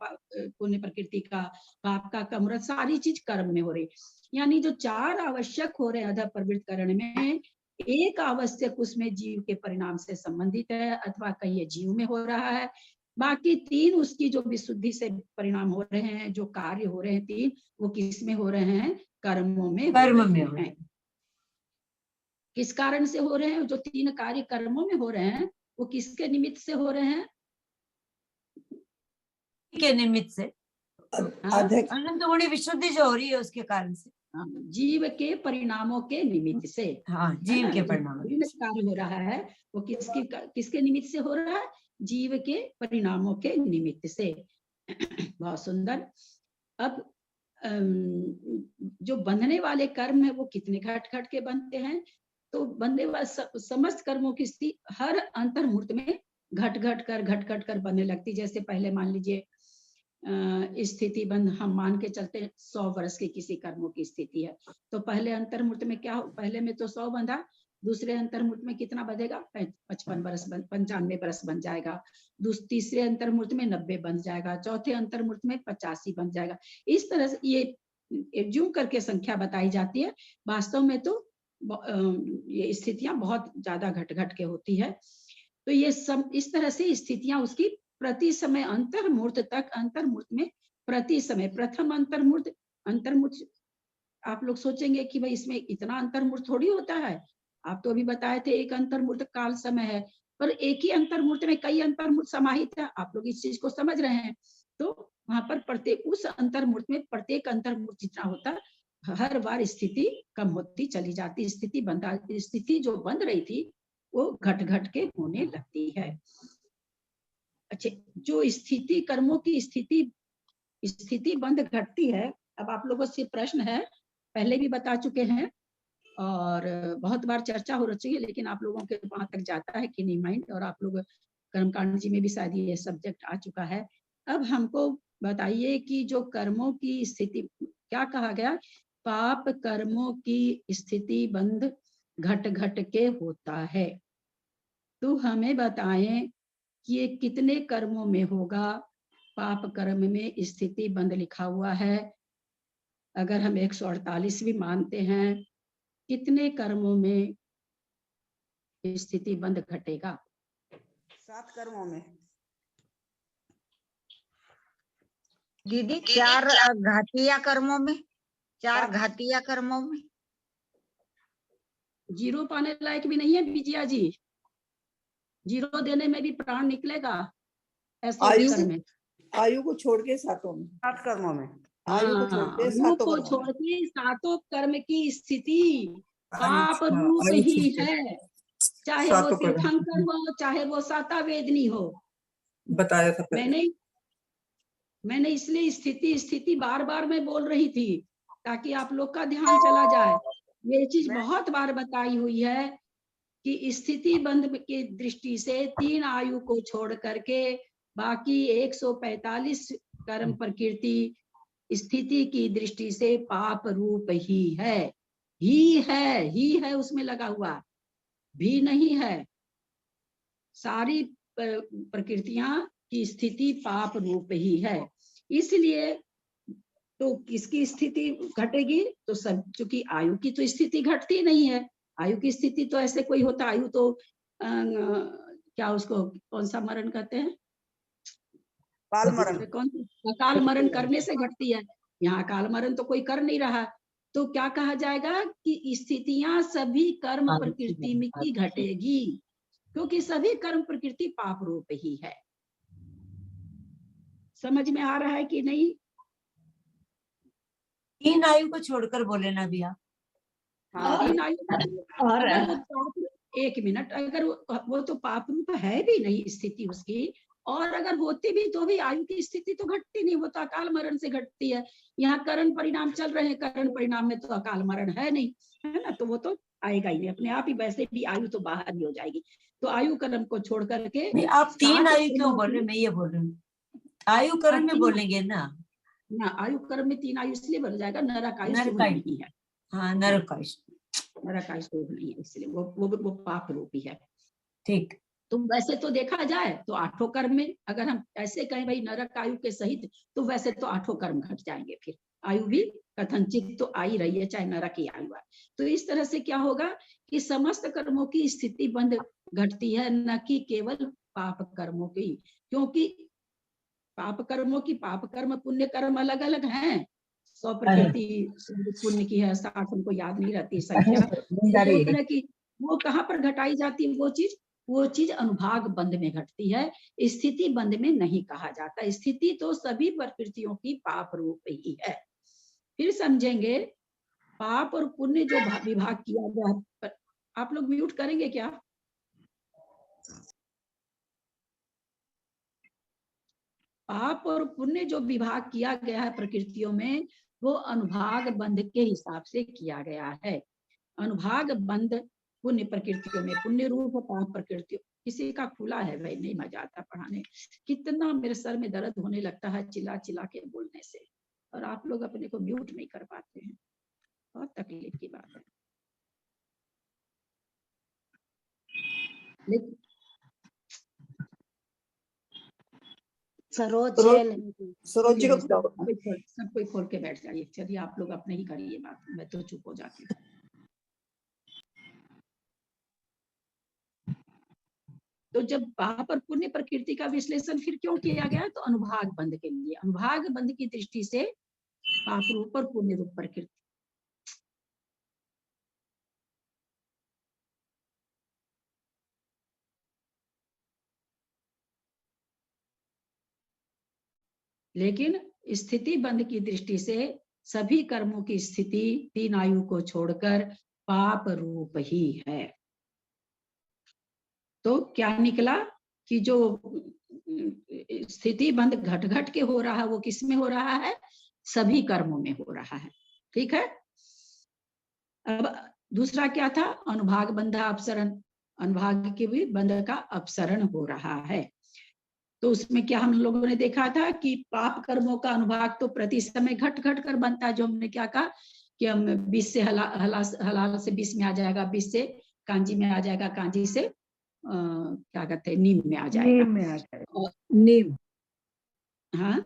पुण्य प्रकृति का, पाप का कम, सारी चीज कर्म में हो रही। यानी जो 4 आवश्यक हो रहे हैं अधः प्रवृत्त करण में, एक आवश्यक उसमें जीव के परिणाम से संबंधित है, अथवा कहीं जीव में हो रहा है, बाकी 3 उसकी जो विशुद्धि से परिणाम हो रहे हैं, जो कार्य हो रहे हैं 3, वो किस में हो रहे हैं, कर्मों में कर्म में हो रहे हैं। किस कारण से हो रहे हैं, जो 3 कार्य कर्मों में हो रहे हैं, वो किसके निमित्त से हो रहे हैं? के निमित्त से, अधिक अनंत गुणी विशुद्धि जो हो रही है उसके कारण से, जीव के परिणामों के निमित्त से। हाँ, जीव के परिणाम कार्य हो रहा है वो किसके निमित्त से हो रहा है, जीव के परिणामों के निमित्त से। बहुत सुंदर। अब जो बंधने वाले कर्म है वो कितने घट घट के बनते हैं, तो बंधने वाले समस्त कर्मों की स्थिति हर अंतर मुहूर्त में घट घट कर बनने लगती। जैसे पहले मान लीजिए स्थिति बंध हम मान के चलते हैं 100 वर्ष की किसी कर्मों की स्थिति है, तो पहले अंतर्मुहूर्त में क्या हो, पहले में तो 100 बंधा, दूसरे अंतर्मुहूर्त में कितना बंधेगा, 55 वर्ष 95 वर्ष बन जाएगा, तीसरे अंतर्मुहूर्त में 90 बन जाएगा, चौथे अंतर्मुहूर्त में 85 बन जाएगा। इस तरह से ये यूं करके संख्या बताई जाती है। वास्तव में तो ये स्थितियां बहुत ज्यादा घट घट के होती है। तो ये सब इस तरह से स्थितियां उसकी प्रति समय अंतर्मुहूर्त तक, अंतर्मुहूर्त में प्रति समय, प्रथम अंतर्मुहूर्त आप लोग सोचेंगे कि भाई इसमें इतना अंतर्मुहूर्त थोड़ी होता है। आप तो अभी बताए थे एक अंतर्मुहूर्त काल समय है, पर एक ही अंतर्मुहूर्त में कई अंतर्मुहूर्त समाहित है। आप लोग इस चीज को समझ रहे हैं। तो वहां पर प्रत्येक उस अंतर्मुहूर्त में प्रत्येक अंतर्मुहूर्त जितना होता, हर बार स्थिति कम होती चली जाती, स्थिति जो बन रही थी वो घट घट के होने लगती है। अच्छा, जो स्थिति कर्मों की स्थिति बंद घटती है, अब आप लोगों से प्रश्न है, पहले भी बता चुके हैं और बहुत बार चर्चा हो रही है, लेकिन आप लोगों के वहां तक जाता है कि नहीं माइंड, और आप लोग कर्मकांड जी में भी शायद ये सब्जेक्ट आ चुका है। अब हमको बताइए कि जो कर्मों की स्थिति, क्या कहा गया, पाप कर्मों की स्थिति बंद घट घट के होता है। तो हमें बताएं कि ये कितने कर्मों में होगा। पाप कर्म में स्थिति बंद लिखा हुआ है, अगर हम 148 भी मानते हैं, कितने कर्मों में स्थिति बंद घटेगा? 7 कर्मों में। दीदी 4 घातीय कर्मों में, 4 घातीय कर्मों में। जीरो पाने लायक भी नहीं है विजया जी, जीरो देने में भी प्राण निकलेगा ऐसे कर्म में। आयु को छोड़ के 7 में, 7 कर्मों में। आयु को छोड़ के 7 को छोड़ के 7 कर्म की स्थिति पाप रूप ही है, चाहे वो तीर्थंकर हो, चाहे वो साता वेदनी हो। बताया था मैंने इसलिए स्थिति बार बार मैं बोल रही थी ताकि आप लोग का ध्यान चला जाए। ये चीज बहुत बार बताई हुई है कि स्थिति बंध की दृष्टि से 3 आयु को छोड़ करके बाकी 145 कर्म प्रकृति स्थिति की दृष्टि से पाप रूप ही है, उसमें लगा हुआ भी नहीं है। सारी प्रकृतियां की स्थिति पाप रूप ही है। इसलिए तो किसकी स्थिति घटेगी? तो सब, चूंकि आयु की तो स्थिति घटती नहीं है। आयु की स्थिति तो ऐसे कोई होता, आयु तो क्या उसको कौन सा मरण कहते हैं? अकाल मरण करने से घटती है। यहाँ अकाल मरण तो कोई कर नहीं रहा, तो क्या कहा जाएगा कि स्थितियां सभी कर्म प्रकृति में की घटेगी, क्योंकि सभी कर्म प्रकृति पाप रूप ही है। समझ में आ रहा है कि नहीं? 3 आयु को छोड़कर बोले ना भैया। 3 आयु, एक मिनट, अगर वो तो पाप रूप है भी नहीं स्थिति उसकी, और अगर होती भी तो भी आयु की स्थिति तो घटती नहीं, वो तो अकाल मरण से घटती है। यहाँ करण परिणाम चल रहे हैं, करण परिणाम में तो अकाल मरण है नहीं, है ना, तो वो तो आएगा ही नहीं अपने आप ही। वैसे भी आयु तो बाहर ही हो जाएगी। तो आयु कर्म को छोड़ करके आप 3 आयु क्यों बोल रहे? मैं ये बोल रही हूँ, आयु कर्म में बोलेंगे ना। आयु कर्म में 3 आयु इसलिए बढ़ जाएगा, नरकायु नहीं है। हाँ, नरकायु नहीं है, इसलिए वो पाप रूप ही है। ठीक। तो वैसे तो देखा जाए तो 8 कर्म में, अगर हम ऐसे कहें भाई नरक आयु के सहित, तो वैसे तो 8 कर्म घट जाएंगे। फिर आयु भी कथनचित तो आ ही रही है, चाहे नरक की आयु है। तो इस तरह से क्या होगा कि समस्त कर्मों की स्थिति बंद घटती है, न कि केवल पाप कर्मों की। क्योंकि पाप कर्म पुण्य कर्म अलग अलग हैं। 100 प्रकृति पुण्य की है, 60 हमको याद नहीं रहती संख्या। की वो कहाँ पर घटाई जाती है? वो चीज अनुभाग बंद में घटती है, स्थिति बंद में नहीं कहा जाता। स्थिति तो सभी प्रकृतियों की पाप रूप ही है। फिर समझेंगे पाप और पुण्य जो विभाग किया गया। आप लोग म्यूट करेंगे क्या? पाप और पुण्य जो विभाग किया गया है प्रकृतियों में, वो अनुभाग बंध के हिसाब से किया गया है। अनुभाग बंध पुण्य प्रकृतियों में पुण्य रूप, पाप प्रकृतियों किसी का खुला है भाई, नहीं मजा आता पढ़ाने। कितना मेरे सर में दर्द होने लगता है चिल्ला चिल्ला के बोलने से, और आप लोग अपने को म्यूट नहीं कर पाते हैं, बहुत तकलीफ की बात है। लेकिन सरोज सरोज जी को सब कोई खोल के बैठ जाइए। चलिए आप लोग अपने ही करिए बात, मैं तो चुप हो जाती हूँ। तो जब पाप और पुण्य प्रकृति का विश्लेषण फिर क्यों किया गया, तो अनुभाग बंध के लिए। अनुभाग बंध की दृष्टि से पाप रूप और पुण्य रूप प्रकृति। लेकिन स्थिति बंध की दृष्टि से सभी कर्मों की स्थिति 3 आयु को छोड़कर पाप रूप ही है। तो क्या निकला कि जो स्थिति बंध घट घट के हो रहा है वो किस में हो रहा है, सभी कर्मों में हो रहा है। ठीक है। अब दूसरा क्या था, अनुभाग बंधा अपसरण, अनुभाग के भी बंध का अपसरण हो रहा है। तो उसमें क्या हम लोगों ने देखा था कि पाप कर्मों का अनुभाग तो प्रति समय घट घट कर बनता है। जो हमने क्या कहा कि हम 20 से हलाल से 20 में आ जाएगा, 20 से कांजी में आ जाएगा, कांजी से क्या कहते हैं नीम में आ जाएगा, नीम में आ जाएगा। और नीम, हाँ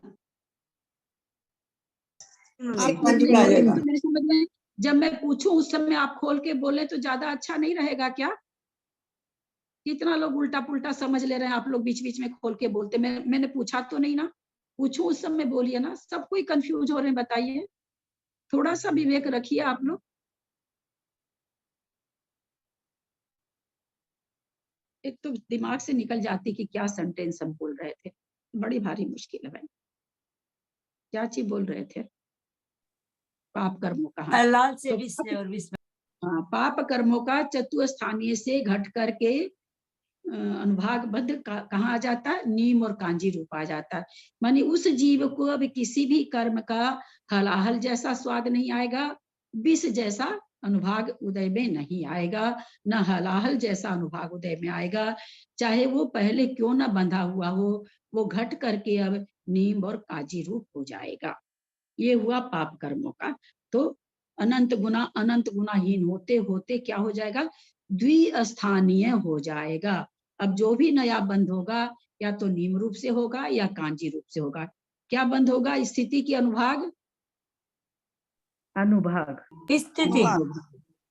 मेरे समझ में। जब मैं पूछूं उस समय आप खोल के बोले तो ज्यादा अच्छा नहीं रहेगा क्या? कितना लोग उल्टा पुल्टा समझ ले रहे हैं, आप लोग बीच बीच में खोल के बोलते। मैंने पूछा तो नहीं ना, पूछूं उस समय बोलिए ना। सब कोई कंफ्यूज हो रहे हैं, बताइए, थोड़ा सा विवेक रखिए आप लोग। एक तो दिमाग से निकल जाती कि क्या सेंटेंस हम बोल रहे थे, बड़ी भारी मुश्किल है भाई। क्या चीज बोल रहे थे, पाप कर्मों का। हलाल से तो 20 से और 20 में। हाँ, पाप कर्मों का चतुस्थानीय से घट करके अनुभाग बद्ध कहाँ आ जाता है, नीम और कांजी रूप आ जाता है। मानी उस जीव को अब किसी भी कर्म का हलाहल जैसा स्वाद नहीं आएगा, विष जैसा अनुभाग उदय में नहीं आएगा, न हलाहल जैसा अनुभाग उदय में आएगा। चाहे वो पहले क्यों न बंधा हुआ हो, वो घट करके अब नीम और कांजी रूप हो जाएगा। ये हुआ पाप कर्मों का। तो अनंत गुनाहीन होते होते क्या हो जाएगा, द्विस्थानीय हो जाएगा। अब जो भी नया बंध होगा या तो नीम रूप से होगा या कांजी रूप से होगा। क्या बंध होगा, स्थिति की अनुभाग, अनुभाग, स्थिति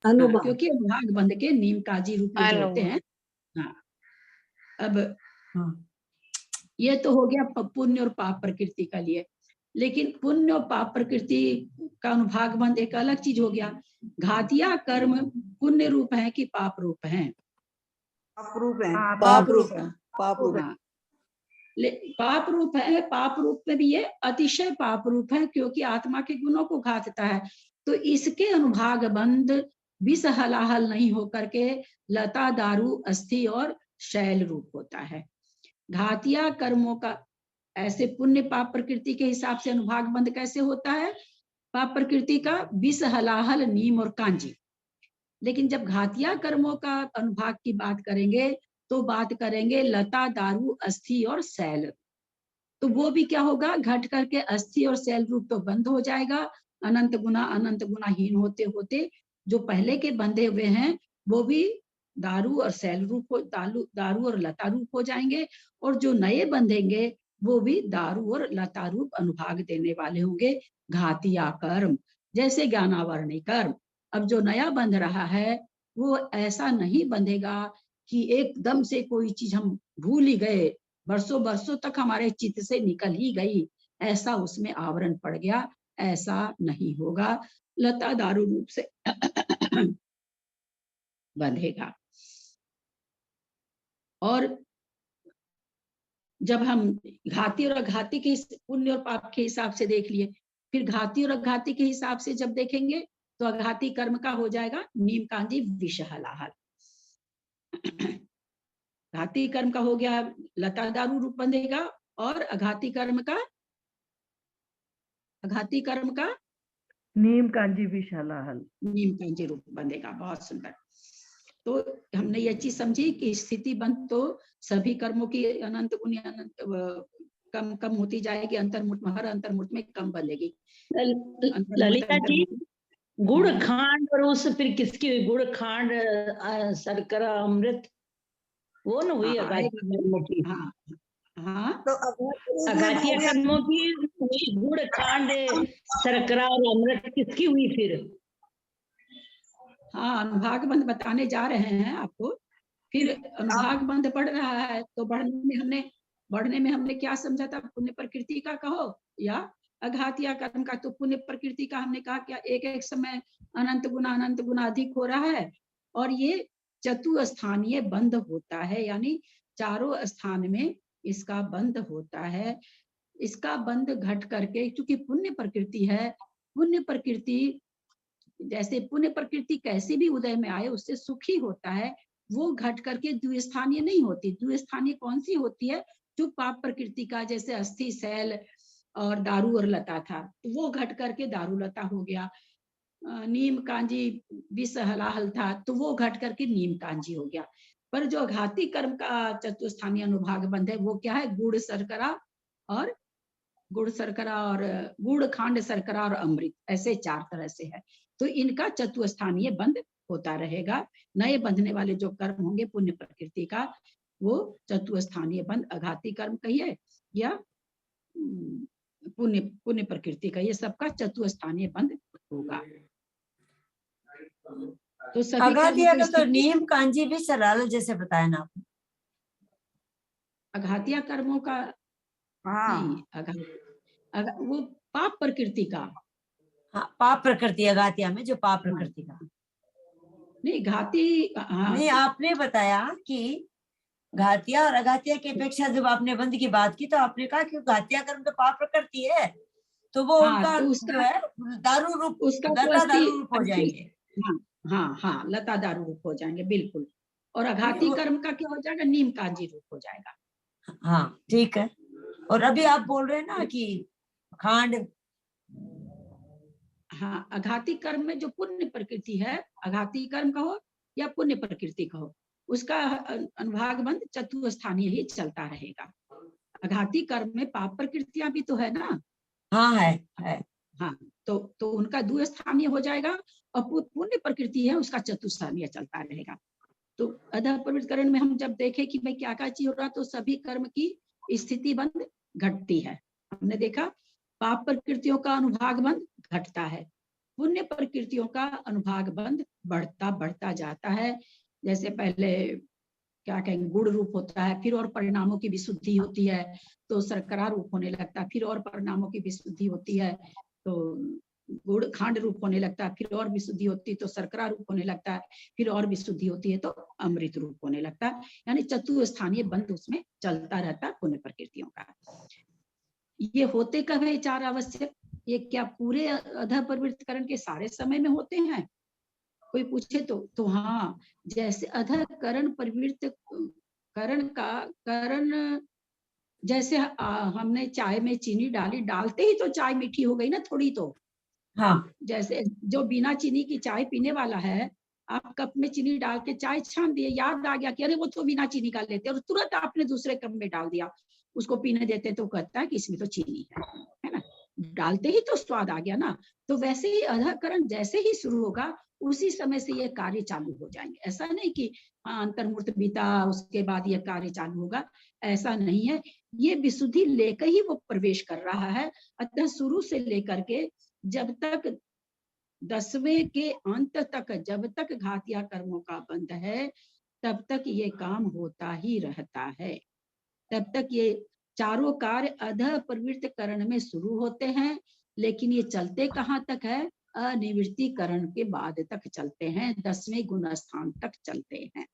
अनुभाग, क्योंकि अनुभाग बंध के नीम कांजी रूप में जो होते हैं। हाँ, अब ये तो हो गया पुण्य और पाप प्रकृति का लिए। लेकिन पुण्य और पाप प्रकृति का अनुभाग बंध एक अलग चीज हो गया। घातिया कर्म पुण्य रूप है कि पाप रूप है? पाप रूप है, पाप रूप है। पाप रूप है। हाँ, पाप रूप है। पाप रूप में भी ये अतिशय पाप रूप है, क्योंकि आत्मा के गुणों को घातता है। तो इसके अनुभाग बंध विष हलाहल नहीं होकर के लता दारू अस्थि और शैल रूप होता है। घातिया कर्मों का ऐसे पुण्य पाप प्रकृति के हिसाब से अनुभाग बंध कैसे होता है, पाप प्रकृति का विष हलाहल नीम और कांजी। लेकिन जब घातिया कर्मों का अनुभाग की बात करेंगे तो बात करेंगे लता दारू अस्थि और शैल। तो वो भी क्या होगा, घट करके अस्थि और शैल रूप तो बंद हो जाएगा। अनंत गुनाहीन होते होते जो पहले के बंधे हुए हैं वो भी दारू और शैल रूप, दारू और लता रूप हो जाएंगे। और जो नए बंधेंगे वो भी दारू और लता रूप अनुभाग देने वाले होंगे, घातिया कर्म, जैसे ज्ञानावरणी कर्म। अब जो नया बंध रहा है वो ऐसा नहीं बंधेगा कि एकदम से कोई चीज हम भूल ही गए, बरसों बरसों तक हमारे चित्त से निकल ही गई, ऐसा उसमें आवरण पड़ गया, ऐसा नहीं होगा। लता दारू रूप से बंधेगा। और जब हम घाती और अघाती के पुण्य और पाप के हिसाब से देख लिए, फिर घाती और अघाती के हिसाब से जब देखेंगे तो अघाती कर्म का हो जाएगा नीम कांजी विष हलाहल। घाती कर्म का हो गया लता दारू रूप बंधेगा, और अघाती कर्म का नीम कांजी विष हलाहल, नीम कांजी रूप बंधेगा। बहुत सुंदर। तो हमने ये चीज समझी कि स्थिति बंध तो सभी कर्मों की अनंत गुनी अनंत कम कम होती जाएगी, अंतर्मुठ में हर अंतर्मुठ में कम बनेगी। ललिता जी, गुड़ खांड और उस फिर किसकी हुई? गुड़ खांड शर्करा अमृत, वो न हुई अघातिया कर्मों की। हाँ हाँ, तो अघातिया अघातिया कर्मों की हुई गुड़ खांड शर्करा और अमृत किसकी हुई फिर? हाँ, अनुभाग बंध बताने जा रहे हैं आपको। फिर अनुभाग बंध बढ़ रहा है, तो बढ़ने में हमने क्या समझा था? पुण्य प्रकृति का कहो या अघातिया कर्म का। तो पुण्य प्रकृति का हमने कहा क्या एक एक समय अनंत गुना अधिक हो रहा है, और ये चतुस्थानीय बंध होता है, यानी चारों स्थान में इसका बंध होता है। इसका बंध घट करके, क्योंकि पुण्य प्रकृति है, पुण्य प्रकृति जैसे पुण्य प्रकृति कैसे भी उदय में आए उससे सुखी होता है, वो घट करके द्विस्थानीय नहीं होती। द्विस्थानीय कौन सी होती है? जो पाप प्रकृति का, जैसे अस्थि शैल और दारू और लता था, तो वो घट करके दारू लता हो गया। नीम कांजी विष हलाहल था, तो वो घट करके नीम कांजी हो गया। पर जो घाती कर्म का चतुस्थानीय अनुभाग बंध है, वो क्या है? गुड़ शर्करा और गुड़ खांड शर्करा और अमृत, ऐसे चार तरह से है। तो इनका चतुस्थानीय बंध होता रहेगा। नए बंधने वाले जो कर्म होंगे पुण्य प्रकृति का, वो चतुस्थानीय बंध अघाती कर्म कहिए या पुण्य प्रकृति का, ये सबका चतुस्थानीय बंध होगा। तो सभी अघातिया कर्मों का तो नीम कांजी भी सलाल जैसे बताया ना आपने। अघातिया कर्मों का नहीं, वो पाप प्रकृति का। हाँ, पाप प्रकृति अघातिया में जो पाप प्रकृति का नहीं, घाती नहीं, आपने बताया कि घातिया और अघातिया की अपेक्षा जब आपने बंध की बात की तो आपने कहा कि घातिया कर्म तो पाप प्रकृति है, तो वो उनका तो जो है दारू रूप, उसका लता दारू रूप हो जाएंगे। हाँ, लता दारू रूप हो जाएंगे, बिल्कुल। और अघाती कर्म का क्या हो जाएगा? नीम कांजी रूप हो जाएगा। हाँ, ठीक है। और अभी आप बोल रहे हैं ना कि खांड, हाँ, अघाती कर्म में जो पुण्य प्रकृति है, अघाती कर्म कहो या पुण्य प्रकृति कहो, उसका अनुभाग बंध चतुस्थानीय ही चलता रहेगा। अघाती कर्म में पाप प्रकृतियां भी तो है ना। हाँ है। हाँ, तो उनका द्विस्थानीय हो जाएगा, और पुण्य प्रकृति है उसका चतुस्थानीय चलता रहेगा। तो अधः प्रवृत्तिकरण में हम जब देखें कि भाई क्या चीज हो रहा, तो सभी कर्म की स्थिति बंध घटती है। हमने देखा पाप प्रकृतियों का अनुभाग बंध घटता है, पुण्य प्रकृतियों का अनुभाग बंध बढ़ता जाता है। जैसे पहले क्या कहेंगे, गुड़ रूप होता है, फिर और परिणामों की विशुद्धि होती है तो शर्करा रूप होने लगता है, फिर और परिणामों की विशुद्धि होती है तो गुड़ खांड रूप होने लगता है, फिर और विशुद्धि होती है तो शर्करा रूप होने लगता है, फिर और विशुद्धि होती है तो अमृत रूप होने लगता है। यानी चतुस्थानीय बंध उसमें चलता रहता है पुण्य प्रकृतियों का। ये होते कब है चार आवश्यक? ये क्या पूरे अधः प्रवृत्तिकरण के सारे समय में होते हैं? कोई पूछे तो हाँ, जैसे अधः करण प्रवृत्त करण जैसे हमने चाय में चीनी डाली, डालते ही तो चाय मीठी हो गई ना थोड़ी तो। हाँ, जैसे जो बिना चीनी की चाय पीने वाला है, आप कप में चीनी डाल के चाय छान दिए, याद आ गया कि अरे वो तो बिना चीनी का लेते, और तुरंत आपने दूसरे कप में डाल दिया, उसको पीने देते तो कहता है कि इसमें तो चीनी है ना। डालते ही तो स्वाद आ गया ना। तो वैसे ही अधःकरण जैसे ही शुरू होगा उसी समय से ये कार्य चालू हो जाएंगे। ऐसा नहीं कि अंतर्मूर्त बीता उसके बाद ये कार्य चालू होगा, ऐसा नहीं है। ये विशुद्धि लेकर ही वो प्रवेश कर रहा है। अतः शुरू से लेकर के जब तक 10वें के अंत तक, जब तक घातिया कर्मों का बंध है, तब तक ये काम होता ही रहता है। तब तक ये चारों कार्य अधः प्रवृत्तिकरण में शुरू होते हैं, लेकिन ये चलते कहाँ तक है? अनिवृत्तिकरण के बाद तक चलते हैं, 10वें गुण स्थान तक चलते हैं।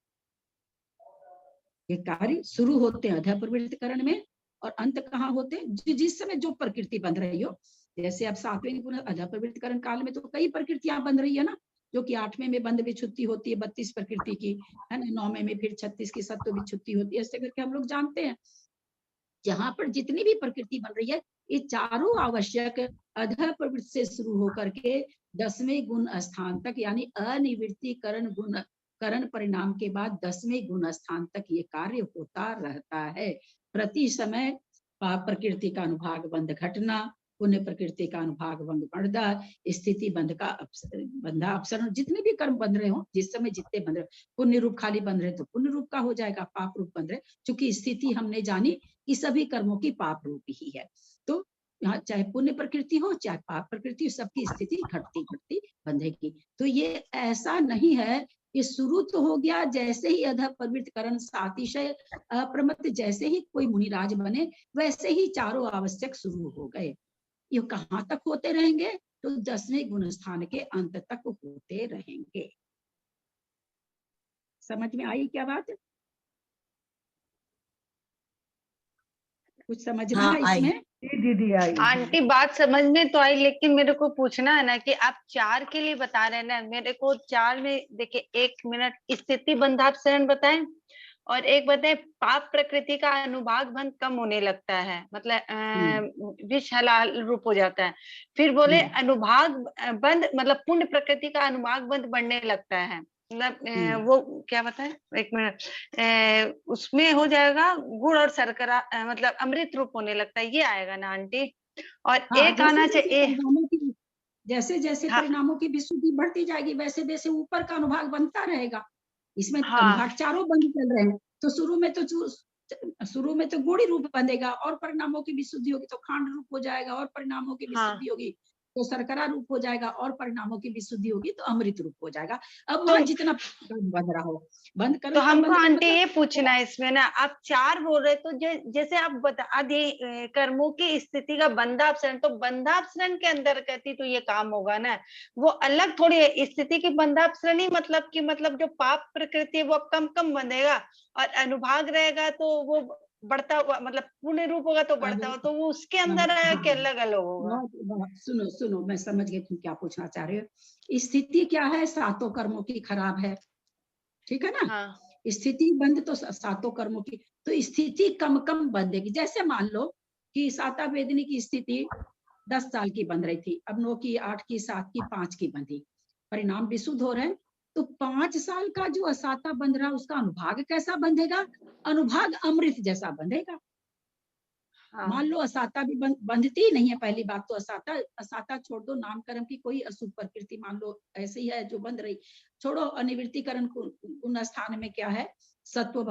ये कार्य शुरू होते हैं अधः प्रवृत्तिकरण में, और अंत कहाँ होते हैं? जिस समय जो प्रकृति बंध रही हो। जैसे अब 7वें गुण अधः प्रवृत्तिकरण काल में तो कई प्रकृतियां बंध रही है ना, जो कि 8वें में बंध विच्छुत्ति होती है 32 प्रकृति की, है ना। 9वें में फिर 36 की सत्व विच्छुत्ति होती है, ऐसे करके हम लोग जानते हैं। जहां पर जितनी भी प्रकृति बन रही है, ये चारों आवश्यक अधः प्रवृत्ति से शुरू होकर के 10वें गुण स्थान तक, यानी अनिवृत्तिकरण गुण करण परिणाम के बाद 10वें गुण स्थान तक ये कार्य होता रहता है। प्रति समय पाप प्रकृति का अनुभाग बंध घटना, पुण्य प्रकृति का अनुभाग बंध बढ़ना, स्थिति बंध का बंधा अपसरण, जितने भी कर्म बंध रहे हो, जिस समय जितने बंध रहे, पुण्य रूप खाली बंध रहे तो पुण्य रूप का हो जाएगा, पाप रूप बंध रहे, चूंकि स्थिति हमने जानी कि सभी कर्मों की पाप रूप ही है, तो यहाँ चाहे पुण्य प्रकृति हो चाहे पाप प्रकृति हो, सबकी स्थिति घटती घटती बंधेगी। तो ये ऐसा नहीं है कि शुरू तो हो गया जैसे ही अध प्रवृत्त करण सातिशय अप्रमत्त, जैसे ही कोई मुनिराज बने वैसे ही चारों आवश्यक शुरू हो गए। ये कहाँ तक होते रहेंगे? तो 10वें गुण स्थान के अंत तक होते रहेंगे। समझ में आई क्या बात? कुछ समझना हाँ, है आई। इसमें? दीदी आई। आंटी बात समझ में तो आई, लेकिन मेरे को पूछना है ना कि आप 4 के लिए बता रहे हैं ना, मेरे को 4 में देखिए 1 मिनट स्थिति बंधापसरण बताएं और एक बताएं पाप प्रकृति का अनुभाग बंध कम होने लगता है, मतलब विष हलाल रूप हो जाता है। फिर बोले अनुभाग बंध मतलब पुण्य प्रकृति का अनुभाग बंध बढ़ने लगता है, मतलब वो क्या बताए, 1 मिनट, उसमें हो जाएगा गुड़ और शर्करा मतलब अमृत रूप होने लगता है, ये आएगा ना आंटी? और हाँ, एक आना चाहिए, जैसे जैसे हाँ, परिणामों की विशुद्धि बढ़ती जाएगी वैसे वैसे ऊपर का अनुभाग बनता रहेगा। इसमें हाँ, अनुभाग चारों बंद चल रहे हैं, तो शुरू में तो गुड़ी रूप बंधेगा, और परिणामों की विशुद्धि होगी तो खांड रूप हो जाएगा, और परिणामों की विशुद्धि होगी तो शर्करा रूप हो जाएगा, और परिणामों की विशुद्धि होगी तो अमृत रूप हो जाएगा। अब वहां जितना बंध रहा हो बंद करो। तो हमको आंटी ये पूछना है इसमें ना, आप 4 बोल रहे तो जैसे आप बता दिए कर्मों की स्थिति का बंधापसरण, तो बंधापसरण के अंदर कहती तो ये काम होगा ना, वो अलग थोड़ी है। स्थिति की बंधापसरण ही मतलब कि मतलब जो पाप प्रकृति है वो कम कम बंधेगा और अनुभाग रहेगा तो वो बढ़ता हुआ, मतलब पुण्य रूप होगा तो बढ़ता हुआ, तो वो उसके अंदर आया कि अलग अलग होगा? सुनो सुनो, मैं समझ गई तुम क्या पूछना चाह रहे हो। स्थिति क्या है? सातों कर्मों की खराब है, ठीक है ना? हाँ। स्थिति बंद तो सातों कर्मों की, तो स्थिति कम कम बंधेगी। जैसे मान लो कि साता वेदनी की स्थिति 10 साल की बंध रही थी, अब 9 की 8 की 7 की 5 की बंधी, परिणाम विशुद्ध हो रहे हैं, तो 5 साल का जो असाता बंध रहा उसका अनुभाग कैसा बंधेगा? अनुभाग अमृत जैसा बंधेगा। मान लो असाता भी बंधती ही नहीं है, पहली बात तो असाता छोड़ दो, नामकरण की कोई अशुभ प्रकृति मान लो ऐसी ही है जो बंध रही, छोड़ो। अनिवृत्तिकरण गुण स्थान में क्या है? सत्व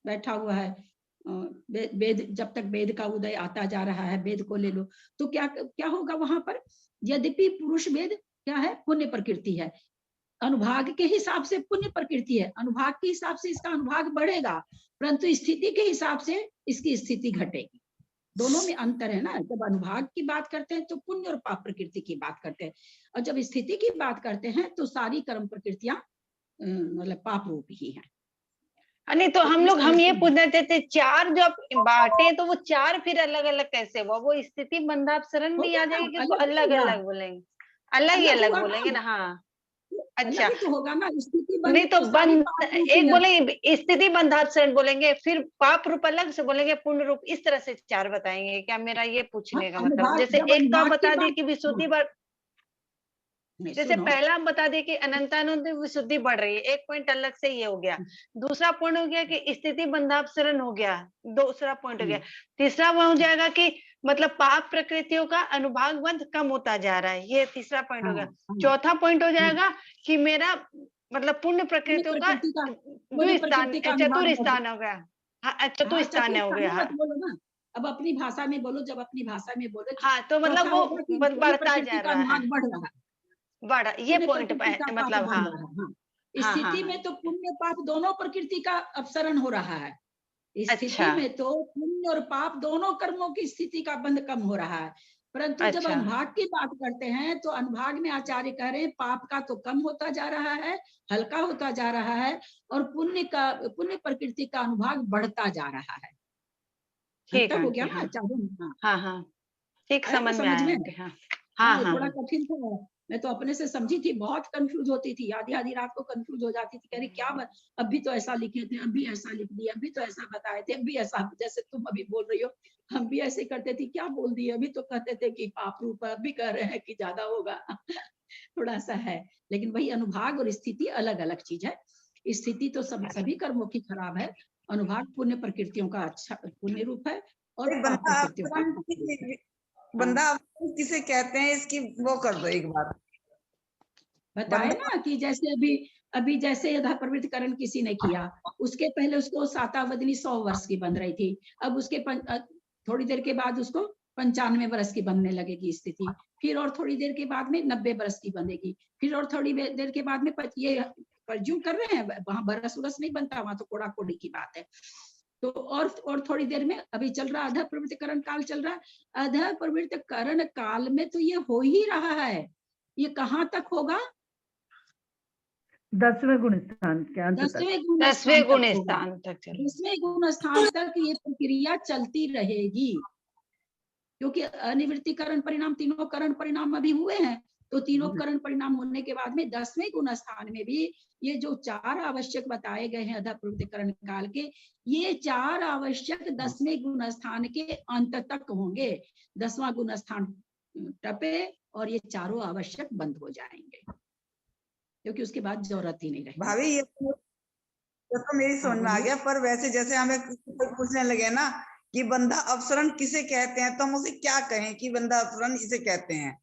बैठा हुआ है, वेद, जब तक वेद का उदय आता जा रहा है, वेद को ले लो तो क्या क्या होगा वहां पर? यद्यपि पुरुष वेद क्या है? पुण्य प्रकृति है, अनुभाग के हिसाब से पुण्य प्रकृति है, अनुभाग के हिसाब से इसका अनुभाग बढ़ेगा, परंतु स्थिति के हिसाब से इसकी स्थिति घटेगी। दोनों में अंतर है ना। जब अनुभाग की बात करते हैं तो पुण्य और पाप प्रकृति की बात करते हैं, और जब स्थिति की बात करते हैं तो सारी कर्म प्रकृतियां मतलब पाप रूप ही हैं। नहीं तो हम ये पूछना चाहते 4 जो आप बांटे तो वो 4 फिर अलग अलग कैसे हुआ? वो स्थिति बंधापसरण भी आ जाएगी कि अलग अलग बोलेंगे? अलग ही अलग बोलेंगे ना? हाँ, अच्छा तो होगा ना। स्थिति नहीं तो बंद, एक बोलेंगे स्थिति बंधापसरण बोलेंगे, फिर पाप रूप अलग से बोलेंगे, पुण्य रूप, इस तरह से 4 बताएंगे क्या? मेरा ये पूछने का मतलब, जैसे एक तो आप बता दिए कि विशुद्धि जैसे पहला हम बता दिए कि अनंतानंद विशुद्धि बढ़ रही है, एक पॉइंट अलग से ये हो गया। दूसरा पॉइंट हो गया कि स्थिति बंधापसरण हो गया, दूसरा पॉइंट हो गया। तीसरा वो हो जाएगा कि मतलब पाप प्रकृतियों का अनुभाग बंध कम होता जा रहा है, ये तीसरा पॉइंट हो गया। चौथा पॉइंट हो जाएगा कि मेरा मतलब पुण्य प्रकृतियों का चतुर स्थान हो गया। हाँ, चतुर स्थान हो गया। अब अपनी भाषा में बोलो, जब अपनी भाषा में बोलो, हाँ तो मतलब वो बढ़ता जा रहा है, बढ़ रहा है, बड़ा ये पॉइंट मतलब। हाँ, स्थिति में तो पुण्य पाप दोनों प्रकृति का अपसरण हो रहा है। स्थिति में तो पुण्य और पाप दोनों कर्मों की स्थिति का बंध कम हो रहा है, परंतु जब अनुभाग की बात करते हैं तो अनुभाग में आचार्य कह रहे हैं पाप का तो कम होता जा रहा है, हल्का होता जा रहा है, और पुण्य प्रकृति का अनुभाग बढ़ता जा रहा है। ठीक हो गया ना? हाँ हाँ ठीक, समझ में आया। हाँ, थोड़ा कठिन था, मैं तो अपने से समझी थी, बहुत कंफ्यूज होती थी, आधी रात को कंफ्यूज हो जाती थी, कह रही क्या अभी तो ऐसा लिखे थे, अभी ऐसा लिख दिया, अभी तो ऐसा बताए थे, अभी ऐसा, जैसे तुम अभी बोल रही हो, हम भी ऐसे करते थे, क्या बोल दिए, अभी तो कहते थे कि पाप रूप, अभी कह रहे हैं कि ज्यादा होगा। थोड़ा सा है, लेकिन वही अनुभाग और स्थिति अलग अलग चीज है। स्थिति तो सभी कर्मों की खराब है, अनुभाग पुण्य प्रकृतियों का अच्छा पुण्य रूप है और एक पाप बंदा प्रकृतियों का पाप रूप है। बंदा अवसरण किसे कहते हैं, इसकी वो कर दो एक बार। बताए ना कि जैसे अभी जैसे यथा प्रवृत्तिकरण किसी ने किया, उसके पहले उसको सातावदनी 100 वर्ष की बन रही थी, अब उसके थोड़ी देर के बाद उसको 95 वर्ष की बनने लगेगी स्थिति, फिर और थोड़ी देर के बाद में 90 वर्ष की बनेगी, फिर और थोड़ी देर के बाद में ये परज्यूम कर रहे हैं, वहां बरस उरस नहीं बनता, वहां तो कोड़ा कोड़ी की बात है। तो और थोड़ी देर में अभी चल रहा अध प्रवृत्तिकरण काल चल रहा है, अध प्रवृत्तिकरण काल में तो ये हो ही रहा है। ये कहाँ तक होगा? 10वें गुण स्थान के अंत तक। 10वें गुण स्थान तक 10वें गुण स्थान तक ये प्रक्रिया चलती रहेगी, क्योंकि अनिवृत्तिकरण परिणाम, तीनों करण परिणाम अभी हुए हैं, तो तीनों करण परिणाम होने के बाद में 10वें गुण स्थान में भी ये जो 4 आवश्यक बताए गए हैं अध प्रवृत्तिकरण काल के, ये 4 आवश्यक 10वें गुण स्थान के अंत तक होंगे। 10वां गुण स्थान टपे और ये चारों आवश्यक बंद हो जाएंगे, क्योंकि उसके बाद जरूरत ही नहीं रहेगी। भाभी ये तो मेरी समझ में आ गया, पर वैसे जैसे हमें पूछने लगे ना कि बंधा अपसरण किसे कहते हैं, तो हम उसे क्या कहें कि बंधा अपसरण इसे कहते हैं?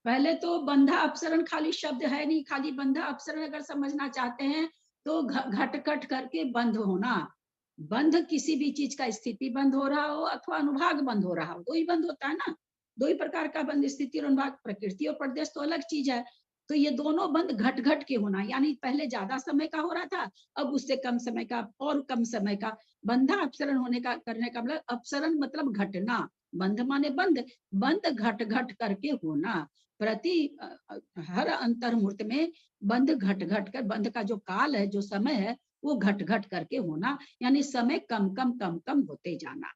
पहले तो बंधा अपसरण खाली शब्द है नहीं, खाली बंधा अपसरण अगर समझना चाहते हैं तो घटकट करके बंद होना। बंध किसी भी चीज का, स्थिति बंद हो रहा हो अथवा अनुभाग बंद हो रहा हो, दो ही बंद होता है ना, दो ही प्रकार का बंद, स्थिति और अनुभाग। प्रकृति और प्रदेश तो अलग चीज है, तो ये दोनों बंद घट घट के होना, यानी पहले ज्यादा समय का हो रहा था, अब उससे कम समय का और कम समय का। बंधा अपसरण होने का करने का मतलब, अपसरण मतलब घटना, बंध माने बंद, बंद घट घट करके होना। प्रति हर अंतर्मुहूर्त में बंध घट घट कर, बंध का जो काल है, जो समय है, वो घट घट करके होना, यानी समय कम कम कम कम होते जाना।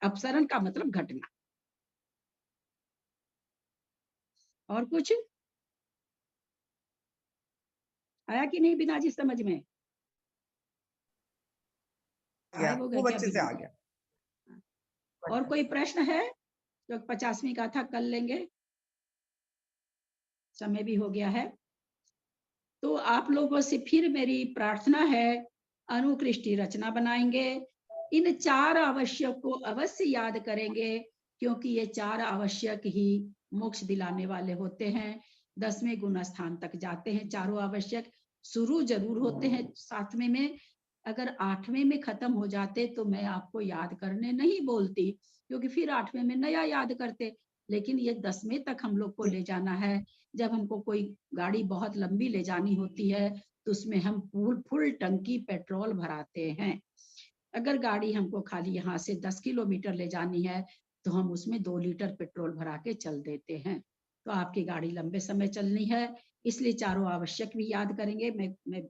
अपसरण का मतलब घटना। और कुछ आया कि नहीं बिना जी समझ में? खूब अच्छे से आ गया। और कोई प्रश्न है? जो 50वीं गाथा कल लेंगे, समय भी हो गया है। तो आप लोगों से फिर मेरी प्रार्थना है, अनुकृष्टि रचना बनाएंगे, इन 4 आवश्यक को अवश्य याद करेंगे, क्योंकि ये 4 आवश्यक ही मोक्ष दिलाने वाले होते हैं। 10वें गुण स्थान तक जाते हैं चारों आवश्यक। शुरू जरूर होते हैं 7वें में, अगर 8वें में खत्म हो जाते तो मैं आपको याद करने नहीं बोलती, क्योंकि फिर 8वें में नया याद करते, लेकिन ये 10वें तक हम लोग को ले जाना है। जब हमको कोई गाड़ी बहुत लंबी ले जानी होती है तो उसमें हम फुल टंकी पेट्रोल भराते हैं। अगर गाड़ी हमको खाली यहाँ से 10 किलोमीटर ले जानी है तो हम उसमें 2 लीटर पेट्रोल भरा के चल देते हैं। तो आपकी गाड़ी लंबे समय चलनी है, इसलिए चारों आवश्यक भी याद करेंगे। मैं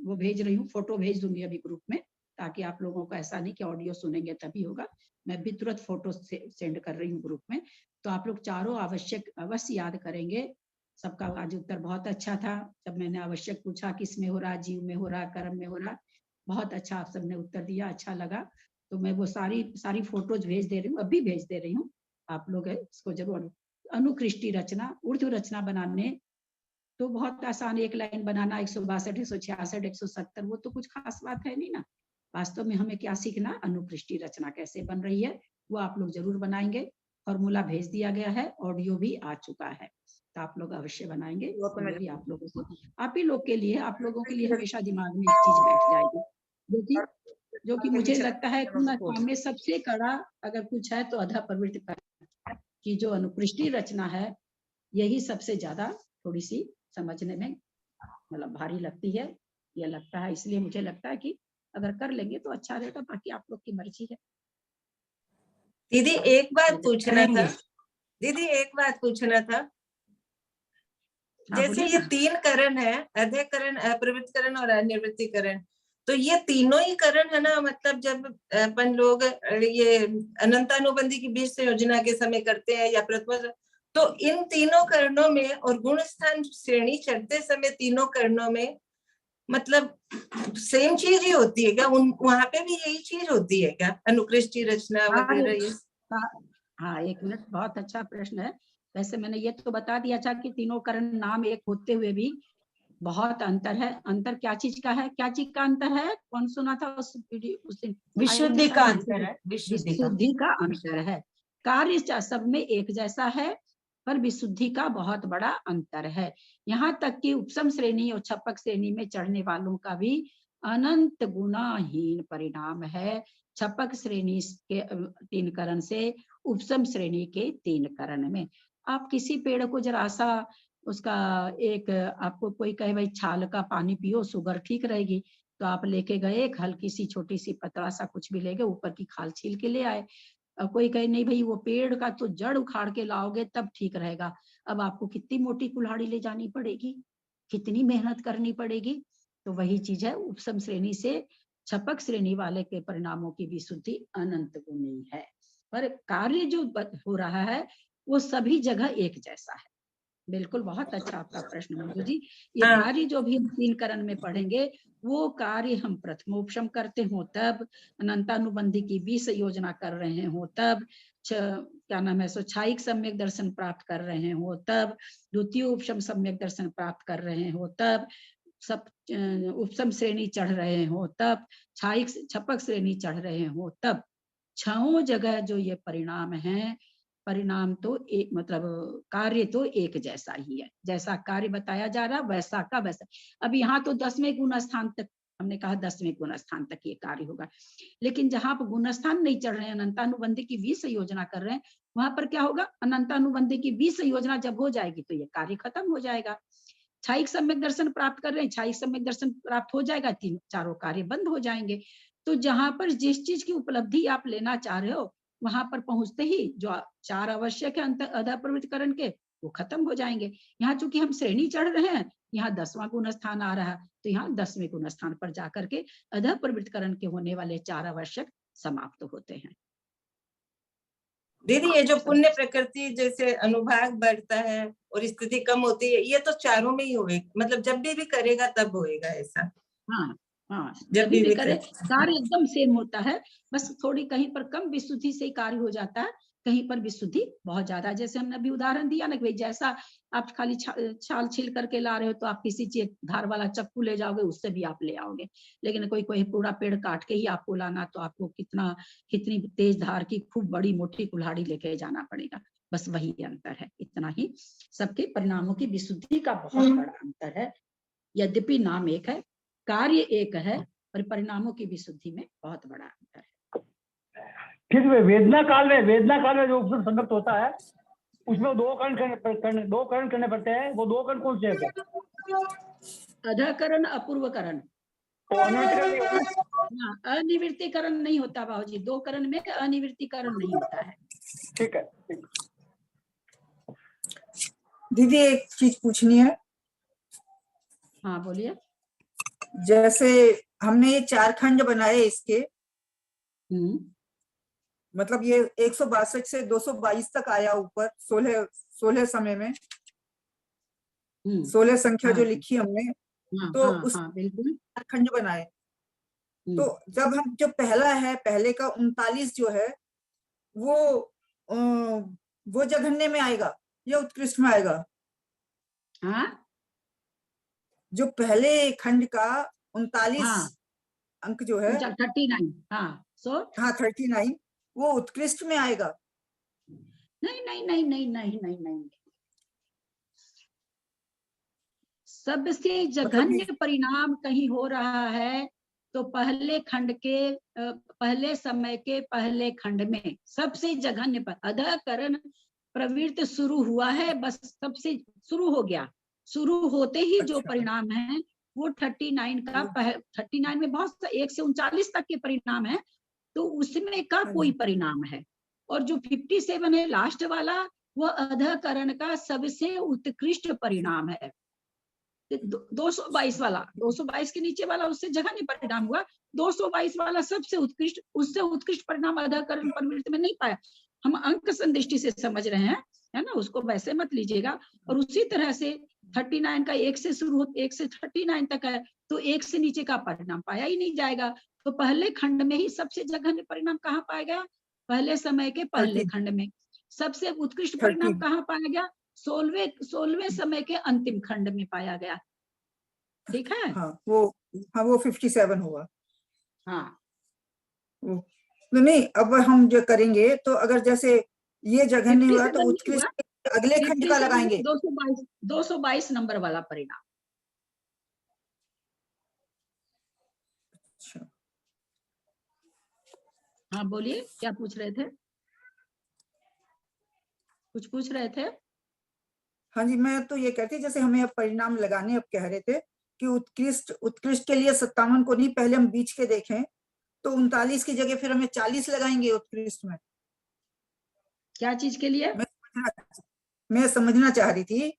वो भेज रही हूँ, फोटो भेज दूंगी अभी ग्रुप में, ताकि आप लोगों को ऐसा नहीं कि ऑडियो सुनेंगे तभी होगा, मैं भी तुरंत फोटो सेंड कर रही हूँ ग्रुप में। तो आप लोग चारों आवश्यक अवश्य याद करेंगे। सबका आज उत्तर बहुत अच्छा था। जब मैंने आवश्यक पूछा किस में हो रहा, जीव में हो रहा, कर्म में हो रहा, बहुत अच्छा आप सबने उत्तर दिया, अच्छा लगा। तो मैं वो सारी फोटोज भेज दे रही हूँ, अभी भेज दे रही हूँ, आप लोग इसको जरूर। अनुकृष्टि रचना, उर्दू रचना बनाने तो बहुत आसान, एक लाइन बनाना 162, 166, 170, वो तो कुछ खास बात है नहीं ना। वास्तव में हमें क्या सीखना, अनुकृष्टि रचना कैसे बन रही है वो आप लोग जरूर बनाएंगे। फॉर्मूला भेज दिया गया है, ऑडियो भी आ चुका है, तो आप लोग अवश्य बनाएंगे। तो मेरी आप लोगों से, आप ही लोग के लिए, आप लोगों के लिए हमेशा दिमाग में एक चीज बैठ जाएगी, जो कि मुझे लगता है कि सबसे कड़ा अगर कुछ है तो अध प्रवृत्ति की जो अनुकृष्टि रचना है, यही सबसे ज्यादा थोड़ी सी समझने में मतलब भारी लगती है, यह लगता है। इसलिए मुझे लगता है कि अगर कर लेंगे तो अच्छा रहेगा, बाकी आप लोग की मर्जी है। दीदी एक बात पूछना था, दीदी एक बात पूछना था। जैसे ये 3 करण है, अध्ययकरण, अप्रवृत्तिकरण और अनिवृत्तिकरण, तो ये तीनों ही करण है ना, मतलब जब अपन लोग ये अनंतानुबंधी की बीज संयोजना के समय करते हैं या प्रथम, तो इन तीनों करणों में और गुण स्थान श्रेणी चढ़ते समय तीनों करणों में मतलब सेम चीज ही होती है क्या? वहां पे भी यही चीज होती है क्या, अनुकृष्टि रचना वगैरह ये? हाँ, 1 मिनट, बहुत अच्छा प्रश्न है। वैसे मैंने ये तो बता दिया था कि तीनों करण नाम एक होते हुए भी बहुत अंतर है। अंतर क्या चीज का है, क्या चीज का अंतर है, कौन सुना था उस दिन? विशुद्धि का अंतर है, विशुद्धि का अंतर है। कार्य सब में एक जैसा है, पर विशुद्धि का बहुत बड़ा अंतर है। यहाँ तक कि उपसम श्रेणी और छपक श्रेणी में चढ़ने वालों का भी अनंत गुणाहीन परिणाम है। छपक श्रेणी के 3 करण से उपसम श्रेणी के 3 करण में। आप किसी पेड़ को जरा सा उसका एक, आपको कोई कहे भाई छाल का पानी पियो शुगर ठीक रहेगी, तो आप लेके गए एक हल्की सी छोटी सी पतला सा कुछ भी ले गए, ऊपर की खाल छील के ले आए। कोई कहे नहीं भाई वो पेड़ का तो जड़ उखाड़ के लाओगे तब ठीक रहेगा। अब आपको कितनी मोटी कुल्हाड़ी ले जानी पड़ेगी, कितनी मेहनत करनी पड़ेगी। तो वही चीज है, उपसम श्रेणी से छपक श्रेणी वाले के परिणामों की विशुद्धि अनंत गुणी है, पर कार्य जो हो रहा है वो सभी जगह एक जैसा है। बिल्कुल, बहुत अच्छा आपका प्रश्न मंजू जी। ये कार्य जो भी हम 3 करण में पढ़ेंगे वो कार्य हम प्रथमोपशम करते हो तब, अनंतानुबंधी की 20 योजना कर रहे हो तब, क्या नाम है सो छायिक सम्यक दर्शन प्राप्त कर रहे हो तब, द्वितीय उपशम सम्यक दर्शन प्राप्त कर रहे हो तब, सब उपसम श्रेणी चढ़ रहे हो तब, छायिक छपक श्रेणी चढ़ रहे हो तब, 6 जगह जो ये परिणाम है, परिणाम तो एक मतलब कार्य तो एक जैसा ही है। जैसा कार्य बताया जा रहा वैसा का वैसा। अब यहाँ तो 10वें गुण स्थान तक हमने कहा, 10वें गुण स्थान तक ये कार्य होगा, लेकिन जहां पर गुण स्थान नहीं चढ़ रहे हैं, अनंतानुबंधी की 20 योजना कर रहे हैं, वहां पर क्या होगा, अनंतानुबंधी की 20 योजना जब हो जाएगी तो ये कार्य खत्म हो जाएगा। छायिक सम्यक दर्शन प्राप्त कर रहे हैं, छायिक सम्यक दर्शन प्राप्त हो जाएगा, 4 कार्य बंद हो जाएंगे। तो जहां पर जिस चीज की उपलब्धि आप लेना चाह रहे हो वहां पर पहुंचते ही जो 4 आवश्यक है अधः प्रवृत्तिकरण के, वो खत्म हो जाएंगे। यहाँ चूंकि हम श्रेणी चढ़ रहे हैं, यहाँ 10वां गुण स्थान आ रहा है, तो यहाँ 10वें गुण स्थान पर जाकर के अधः प्रवृत्तिकरण के होने वाले 4 आवश्यक समाप्त होते हैं। दीदी ये जो पुण्य प्रकृति जैसे अनुभाग बढ़ता है और स्थिति कम होती है, ये तो चारों में ही होएगा, मतलब जब भी करेगा तब होएगा ऐसा? हाँ हाँ, जब भी करे कार्य एकदम सेम होता है, बस थोड़ी कहीं पर कम विशुद्धि से कार्य हो जाता है, कहीं पर विशुद्धि बहुत ज्यादा। जैसे हमने अभी उदाहरण दिया ना कि भाई जैसा आप खाली छाल छील करके ला रहे हो तो आप किसी चीज धार वाला चक्कू ले जाओगे, उससे भी आप ले आओगे, लेकिन कोई पूरा पेड़ काट के ही आपको लाना तो आपको कितनी तेज धार की खूब बड़ी मोटी कुल्हाड़ी लेके जाना पड़ेगा। बस वही अंतर है, इतना ही। सबके परिणामों की विशुद्धि का बहुत बड़ा अंतर है। यद्यपि नाम एक है, कार्य एक है, पर परिणामों की विशुद्धि में बहुत बड़ा अंतर है। ठीक है। वेदना काल में जो उपसम संगत होता है उसमें 2 करण करने पड़ते हैं। वो 2 करण कौन से हैं? अधःकरण, अपूर्वकरण। अनिवृत्तिकरण नहीं होता बाबूजी, 2 करण में अनिवृत्तिकरण नहीं होता है। ठीक है। दीदी एक चीज पूछनी है। हाँ बोलिए। जैसे हमने ये 4 खंड बनाए इसके, मतलब ये 162 से 222 तक आया ऊपर, 16 समय में 16 संख्या जो लिखी हमने, तो उस बिल्कुल 4 खंड बनाए। तो जब हम जो पहला है, पहले का 39 जो है वो जघन्य में आएगा या उत्कृष्ट में आएगा? हाँ, जो पहले खंड का 39 अंक जो है 39, हाँ 39, वो उत्कृष्ट में आएगा? नहीं। सबसे जघन्य परिणाम कहीं हो रहा है तो पहले खंड के पहले समय के पहले खंड में सबसे जघन्य पर अधःकरण प्रवृत्ति शुरू हुआ है, बस सबसे शुरू हो गया। शुरू होते ही जो परिणाम है वो 39 का 39 में बहुत 1 से 39 तक के परिणाम है, तो उसमें का कोई परिणाम है। और जो 57 है लास्ट वाला, वो अधःकरण का सबसे उत्कृष्ट परिणाम है। 222 वाला, 222 के नीचे वाला उससे जघन्य परिणाम हुआ, 222 वाला सबसे उत्कृष्ट, उससे उत्कृष्ट परिणाम अधःकरण प्रवृत्ति में नहीं पाया। हम अंक संदृष्टि से समझ रहे हैं, है ना, उसको वैसे मत लीजिएगा। और उसी तरह से 39 का 1 से शुरू हो 1 से 39 तक है, तो 1 से नीचे का परिणाम पाया ही नहीं जाएगा। तो पहले खंड में ही सबसे जघन्य परिणाम कहाँ पाया गया? पहले समय के पहले खंड में। सबसे उत्कृष्ट परिणाम 30 कहाँ पाया गया? 16वें समय के अंतिम खंड में पाया गया। ठीक है। हाँ वो 57 हुआ। हाँ तो नहीं, अब हम जो करेंगे तो अगर जैसे ये जघन्य हुआ 57 तो नहीं उत्कृष्ट हुआ, अगले खंड का 57 लगाएंगे। 222 नंबर वाला परिणाम। अच्छा, हाँ बोलिए, क्या पूछ रहे थे? कुछ पूछ रहे थे? हाँ जी, मैं तो ये कहती, जैसे हमें अब परिणाम लगाने, अब कह रहे थे कि उत्कृष्ट के लिए 57 को नहीं, पहले हम बीच के देखें तो 39 की जगह फिर हमें 40 लगाएंगे उत्कृष्ट में। क्या चीज के लिए? मैं समझना चाह रही थी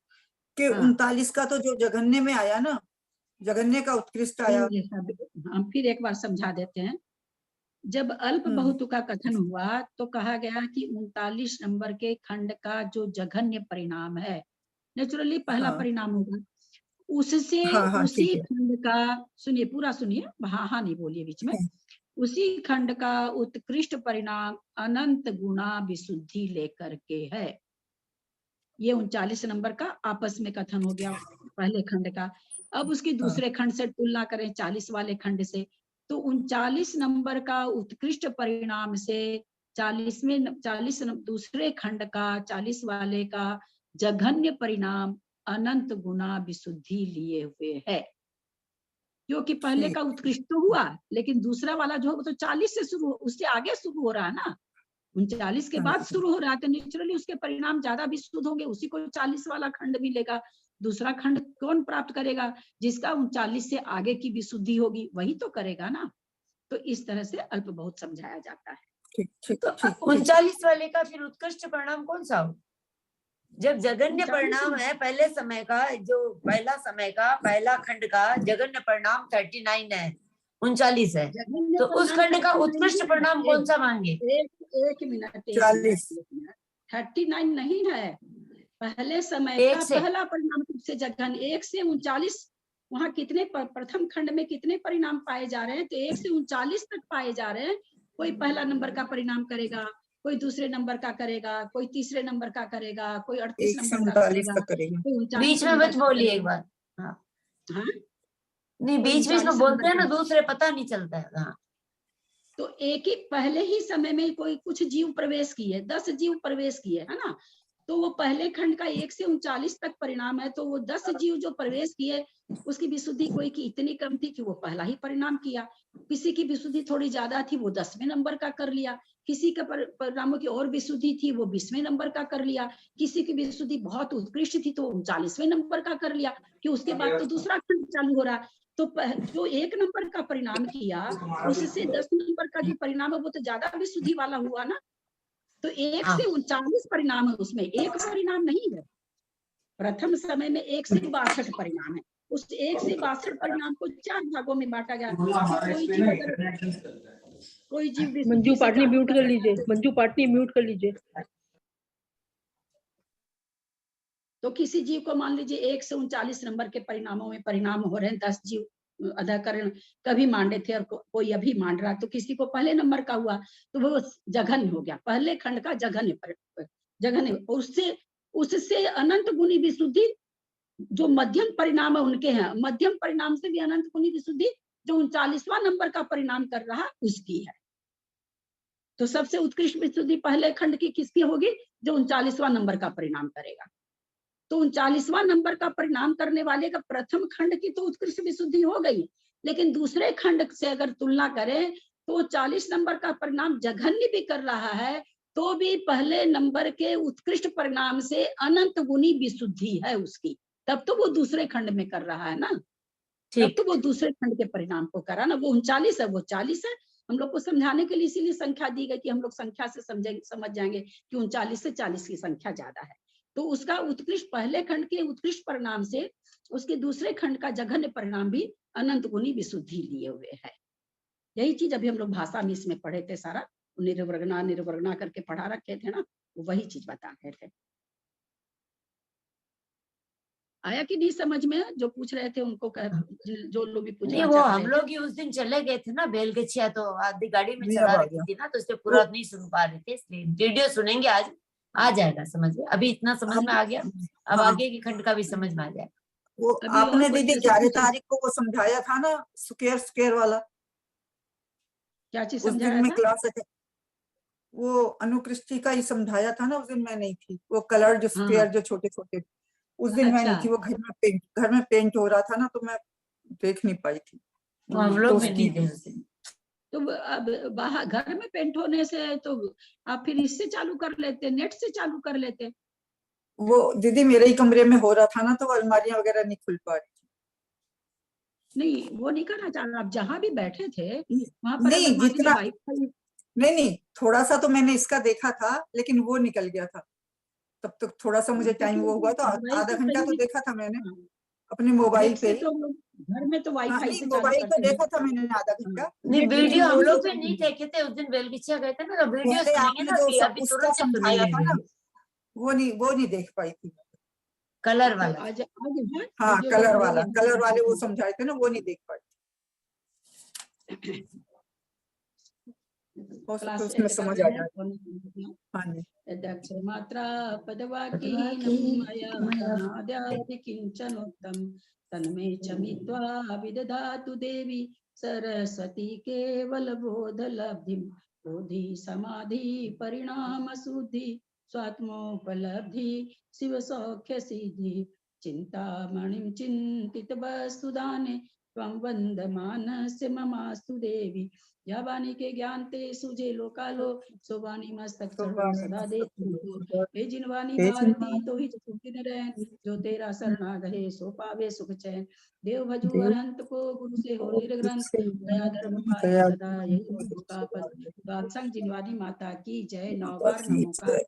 कि हाँ। 39 का तो जो जघन्य में आया ना, जघन्य का उत्कृष्ट आया। हम फिर एक बार समझा देते हैं। जब अल्प बहुतु का कथन हुआ तो कहा गया कि 39 नंबर के खंड का जो जघन्य परिणाम है, नेचुरली पहला हाँ। परिणाम होगा, उससे हाँ, उसी ठीक है। खंड का, सुनिए पूरा सुनिए, हाँ नहीं बोलिए बीच में, उसी खंड का उत्कृष्ट परिणाम अनंत गुना विशुद्धि लेकर के है। ये 39 नंबर का आपस में कथन हो गया पहले खंड का। अब उसकी दूसरे खंड से तुलना करें 40 वाले खंड से, तो 39 नंबर का उत्कृष्ट परिणाम से 40 दूसरे खंड का 40 वाले का जघन्य परिणाम अनंत गुना विशुद्धि लिए हुए है। क्योंकि पहले का उत्कृष्ट तो हुआ, लेकिन दूसरा वाला जो तो 40 से शुरू, उससे आगे शुरू हो रहा है ना, 39 के बाद शुरू हो रहा है, तो नेचुरली उसके परिणाम ज्यादा विशुद्ध होंगे, उसी को 40 वाला खंड मिलेगा। दूसरा खंड कौन प्राप्त करेगा? जिसका 39 से आगे की विशुद्धि होगी, वही तो करेगा ना। तो इस तरह से अल्प बहुत समझाया जाता है। तो 39 वाले का फिर उत्कृष्ट परिणाम कौन सा हो? जब जघन्य परिणाम है पहले समय का, जो पहला समय का पहला खंड का जघन्य परिणाम 39 है, 39 है, तो उस खंड का उत्कृष्ट परिणाम कौन सा मांगे? एक मिनट 39 नहीं है, पहले समय का पहला परिणाम से जघन 1 से 39, वहाँ कितने प्रथम खंड में कितने परिणाम पाए जा रहे हैं? तो 1 से 39 तक पाए जा रहे हैं। कोई पहला नंबर का परिणाम करेगा, कोई दूसरे नंबर का करेगा, कोई तीसरे नंबर का करेगा, कोई 38 नंबर का करेगा, बीच में मत बोलिए एक बार। हाँ नहीं, बीच बीच में बोलते हैं ना, दूसरे पता नहीं चलता है। हाँ तो एक ही पहले ही समय में कोई कुछ जीव प्रवेश किए, 10 जीव प्रवेश किए, है ना, तो वो पहले खंड का 1 से 39 तक परिणाम है। तो वो 10 जीव जो प्रवेश किए, उसकी विशुद्धि कोई की इतनी कम थी कि वो पहला ही परिणाम किया, किसी की विशुद्धि थोड़ी ज्यादा थी, वो 10वें नंबर का कर लिया, किसी का परिणामों की और विशुद्धि थी, वो 20वें नंबर का कर लिया, किसी की विशुद्धि बहुत उत्कृष्ट थी तो 39वें नंबर का कर लिया, कि उसके बाद तो दूसरा खंड चालू हो रहा। तो जो 1 नंबर का परिणाम किया, उससे 10 नंबर का जो परिणाम है वो तो ज्यादा विशुद्धि वाला हुआ ना। तो 1 से 39 परिणाम है, उसमें एक परिणाम नहीं है। प्रथम समय में 1 से 62 परिणाम है, उस 1 से 62 परिणाम को 4 भागों में बांटा गया। कोई जीव मंजू पाटनी म्यूट कर लीजिए, मंजू पाटनी म्यूट कर लीजिए। तो किसी जीव को मान लीजिए 1 से 39 नंबर के परिणामों में परिणाम हो रहे हैं, 10 जीव अधाकरण कभी मान रहे थे और कोई अभी मान रहा, तो किसी को पहले नंबर का हुआ तो वो जघन्य हो गया, पहले खंड का जघन्य। उससे अनंत गुनी विशुद्धि जो मध्यम परिणाम है उनके हैं, मध्यम परिणाम से भी अनंत गुनी विशुद्धि जो 39वां नंबर का परिणाम कर रहा उसकी है। तो सबसे उत्कृष्ट विशुद्धि पहले खंड की किसकी होगी? जो 39वां नंबर का परिणाम करेगा। तो 39वां नंबर का परिणाम करने वाले का प्रथम खंड की तो उत्कृष्ट विशुद्धि हो गई, लेकिन दूसरे खंड से अगर तुलना करें तो 40 नंबर का परिणाम जघन्य भी कर रहा है, तो भी पहले नंबर के उत्कृष्ट परिणाम से अनंत गुनी विशुद्धि है उसकी, तब तो वो दूसरे खंड में कर रहा है ना, तब तो वो दूसरे खंड के परिणाम को करा ना। वो 39 है, वो 40 है। हम लोग को समझाने के लिए इसीलिए संख्या दी गई कि हम लोग संख्या से समझ जाएंगे कि 39 से 40 की संख्या ज्यादा है। तो उसका उत्कृष्ट पहले खंड के उत्कृष्ट परिणाम से उसके दूसरे खंड का जघन्य परिणाम भी अनंत गुनी विशुद्धि लिए हुए है। यही चीज अभी हम लोग भाषा में इसमें पढ़े थे, सारा निर्वर्गना करके पढ़ा रखे थे ना, वही चीज बता रहे थे। आया कि नहीं समझ में? जो पूछ रहे थे उनको जो लोग भी पूछना वो हम लोग ही उस दिन चले गए थे ना बेलगछिया, तो आधी गाड़ी में चला रही थी ना, तो इसलिए पूरा नहीं सुन पा रहे थे, इसलिए वीडियो सुनेंगे आज, आ जाएगा समझ में, अभी इतना समझ में आ गया, अब हाँ। आगे की खंड का भी समझ में आ जाएगा। वो अभी और आपने कोई दीदी कैसे 11 पूछे? तारीख को वो समझाया था ना, स्क्वायर स्क्वायर वाला, क्या चीज उस दिन समझाया में था? क्लास है, वो अनुकृष्टि का ही समझाया था ना, उस दिन मैं नहीं थी। वो कलर जो हाँ स्क्वायर जो छोटे छोटे, उस दिन मैं नहीं अच्छा थी, वो घर में पेंट हो रहा था ना, तो मैं देख नहीं पाई थी। तो हम हाँ, लोग तो भी उसकी नहीं थे उस दिन। तो अब बाहर घर में पेंट होने से तो आप फिर इससे चालू कर लेते, नेट से चालू कर लेते। वो दीदी मेरे ही कमरे में हो रहा था ना, तो वो अलमारियां वगैरह नहीं खुल पा रही थी। नहीं वो नहीं करना चाह रहा, आप जहाँ भी बैठे थे वहां पर नहीं अगर मान लीजिए जितना, वाईफाई। नहीं थोड़ा सा तो मैंने इसका देखा था, लेकिन वो निकल गया था। तब तक थोड़ा सा मुझे टाइम वो हुआ, तो मोबाइल आधा से घंटा तो कहीं देखा था मैंने हाँ, अपने मोबाइल नेट पे से ही। तो हम लोग घर में तो हाँ वाईफाई नहीं, से चालू मोबाइल पे करते हैं। देखा था मैंने आधा घंटा। नहीं नेट से वीडियो नहीं हम लोग तो भी नहीं देखे थे उस दिन, बेलगिछिया गए थे ना, तो वीडियो पहले सुनेंगे आपने ना, जो अभी अभी उसका तुरंत से समझाया था ना, सुनेंगे। वो नहीं देख पाई थी। कलर तो वाला आज है हाँ वीडियो कलर लोग वाला, यहाँ कलर वाले वो पे समझाए थे ना, वो नहीं देख पाई। हो सकता है क्लास उसमें एट समझ का आ है जाए। कौन- हाँ जी। यदक्षर मात्रा पदवाक्यहीनं मया अनाद्यादि किञ्चनोक्तं तन्मे क्षमित्वा विदधातु देवी सरस्वती केवलबोधलब्धिं बोधि समाधि परिणामशुद्धि स्वात्मोपलब्धि शिवसौख्यसिद्धि चिन्तामणिं चिन्तितवस्तुदाने त्वं वन्दमानस्य ममास्तु देवी। या वाणी के ज्ञान ते सुजे लोकालो सो वाणी मस्तक चरणों सदा दे हे जिन वाणी भारती तो ही दिन रैन जो तेरा शरणा गहे सो पावे सुख चैन देव भजु अरहंत को गुरु से हो निर्ग्रंथ दया धर्म पाए सदा यही गुरु का पद। तो आप संग जिनवानी माता की जय, 9 बार नमो का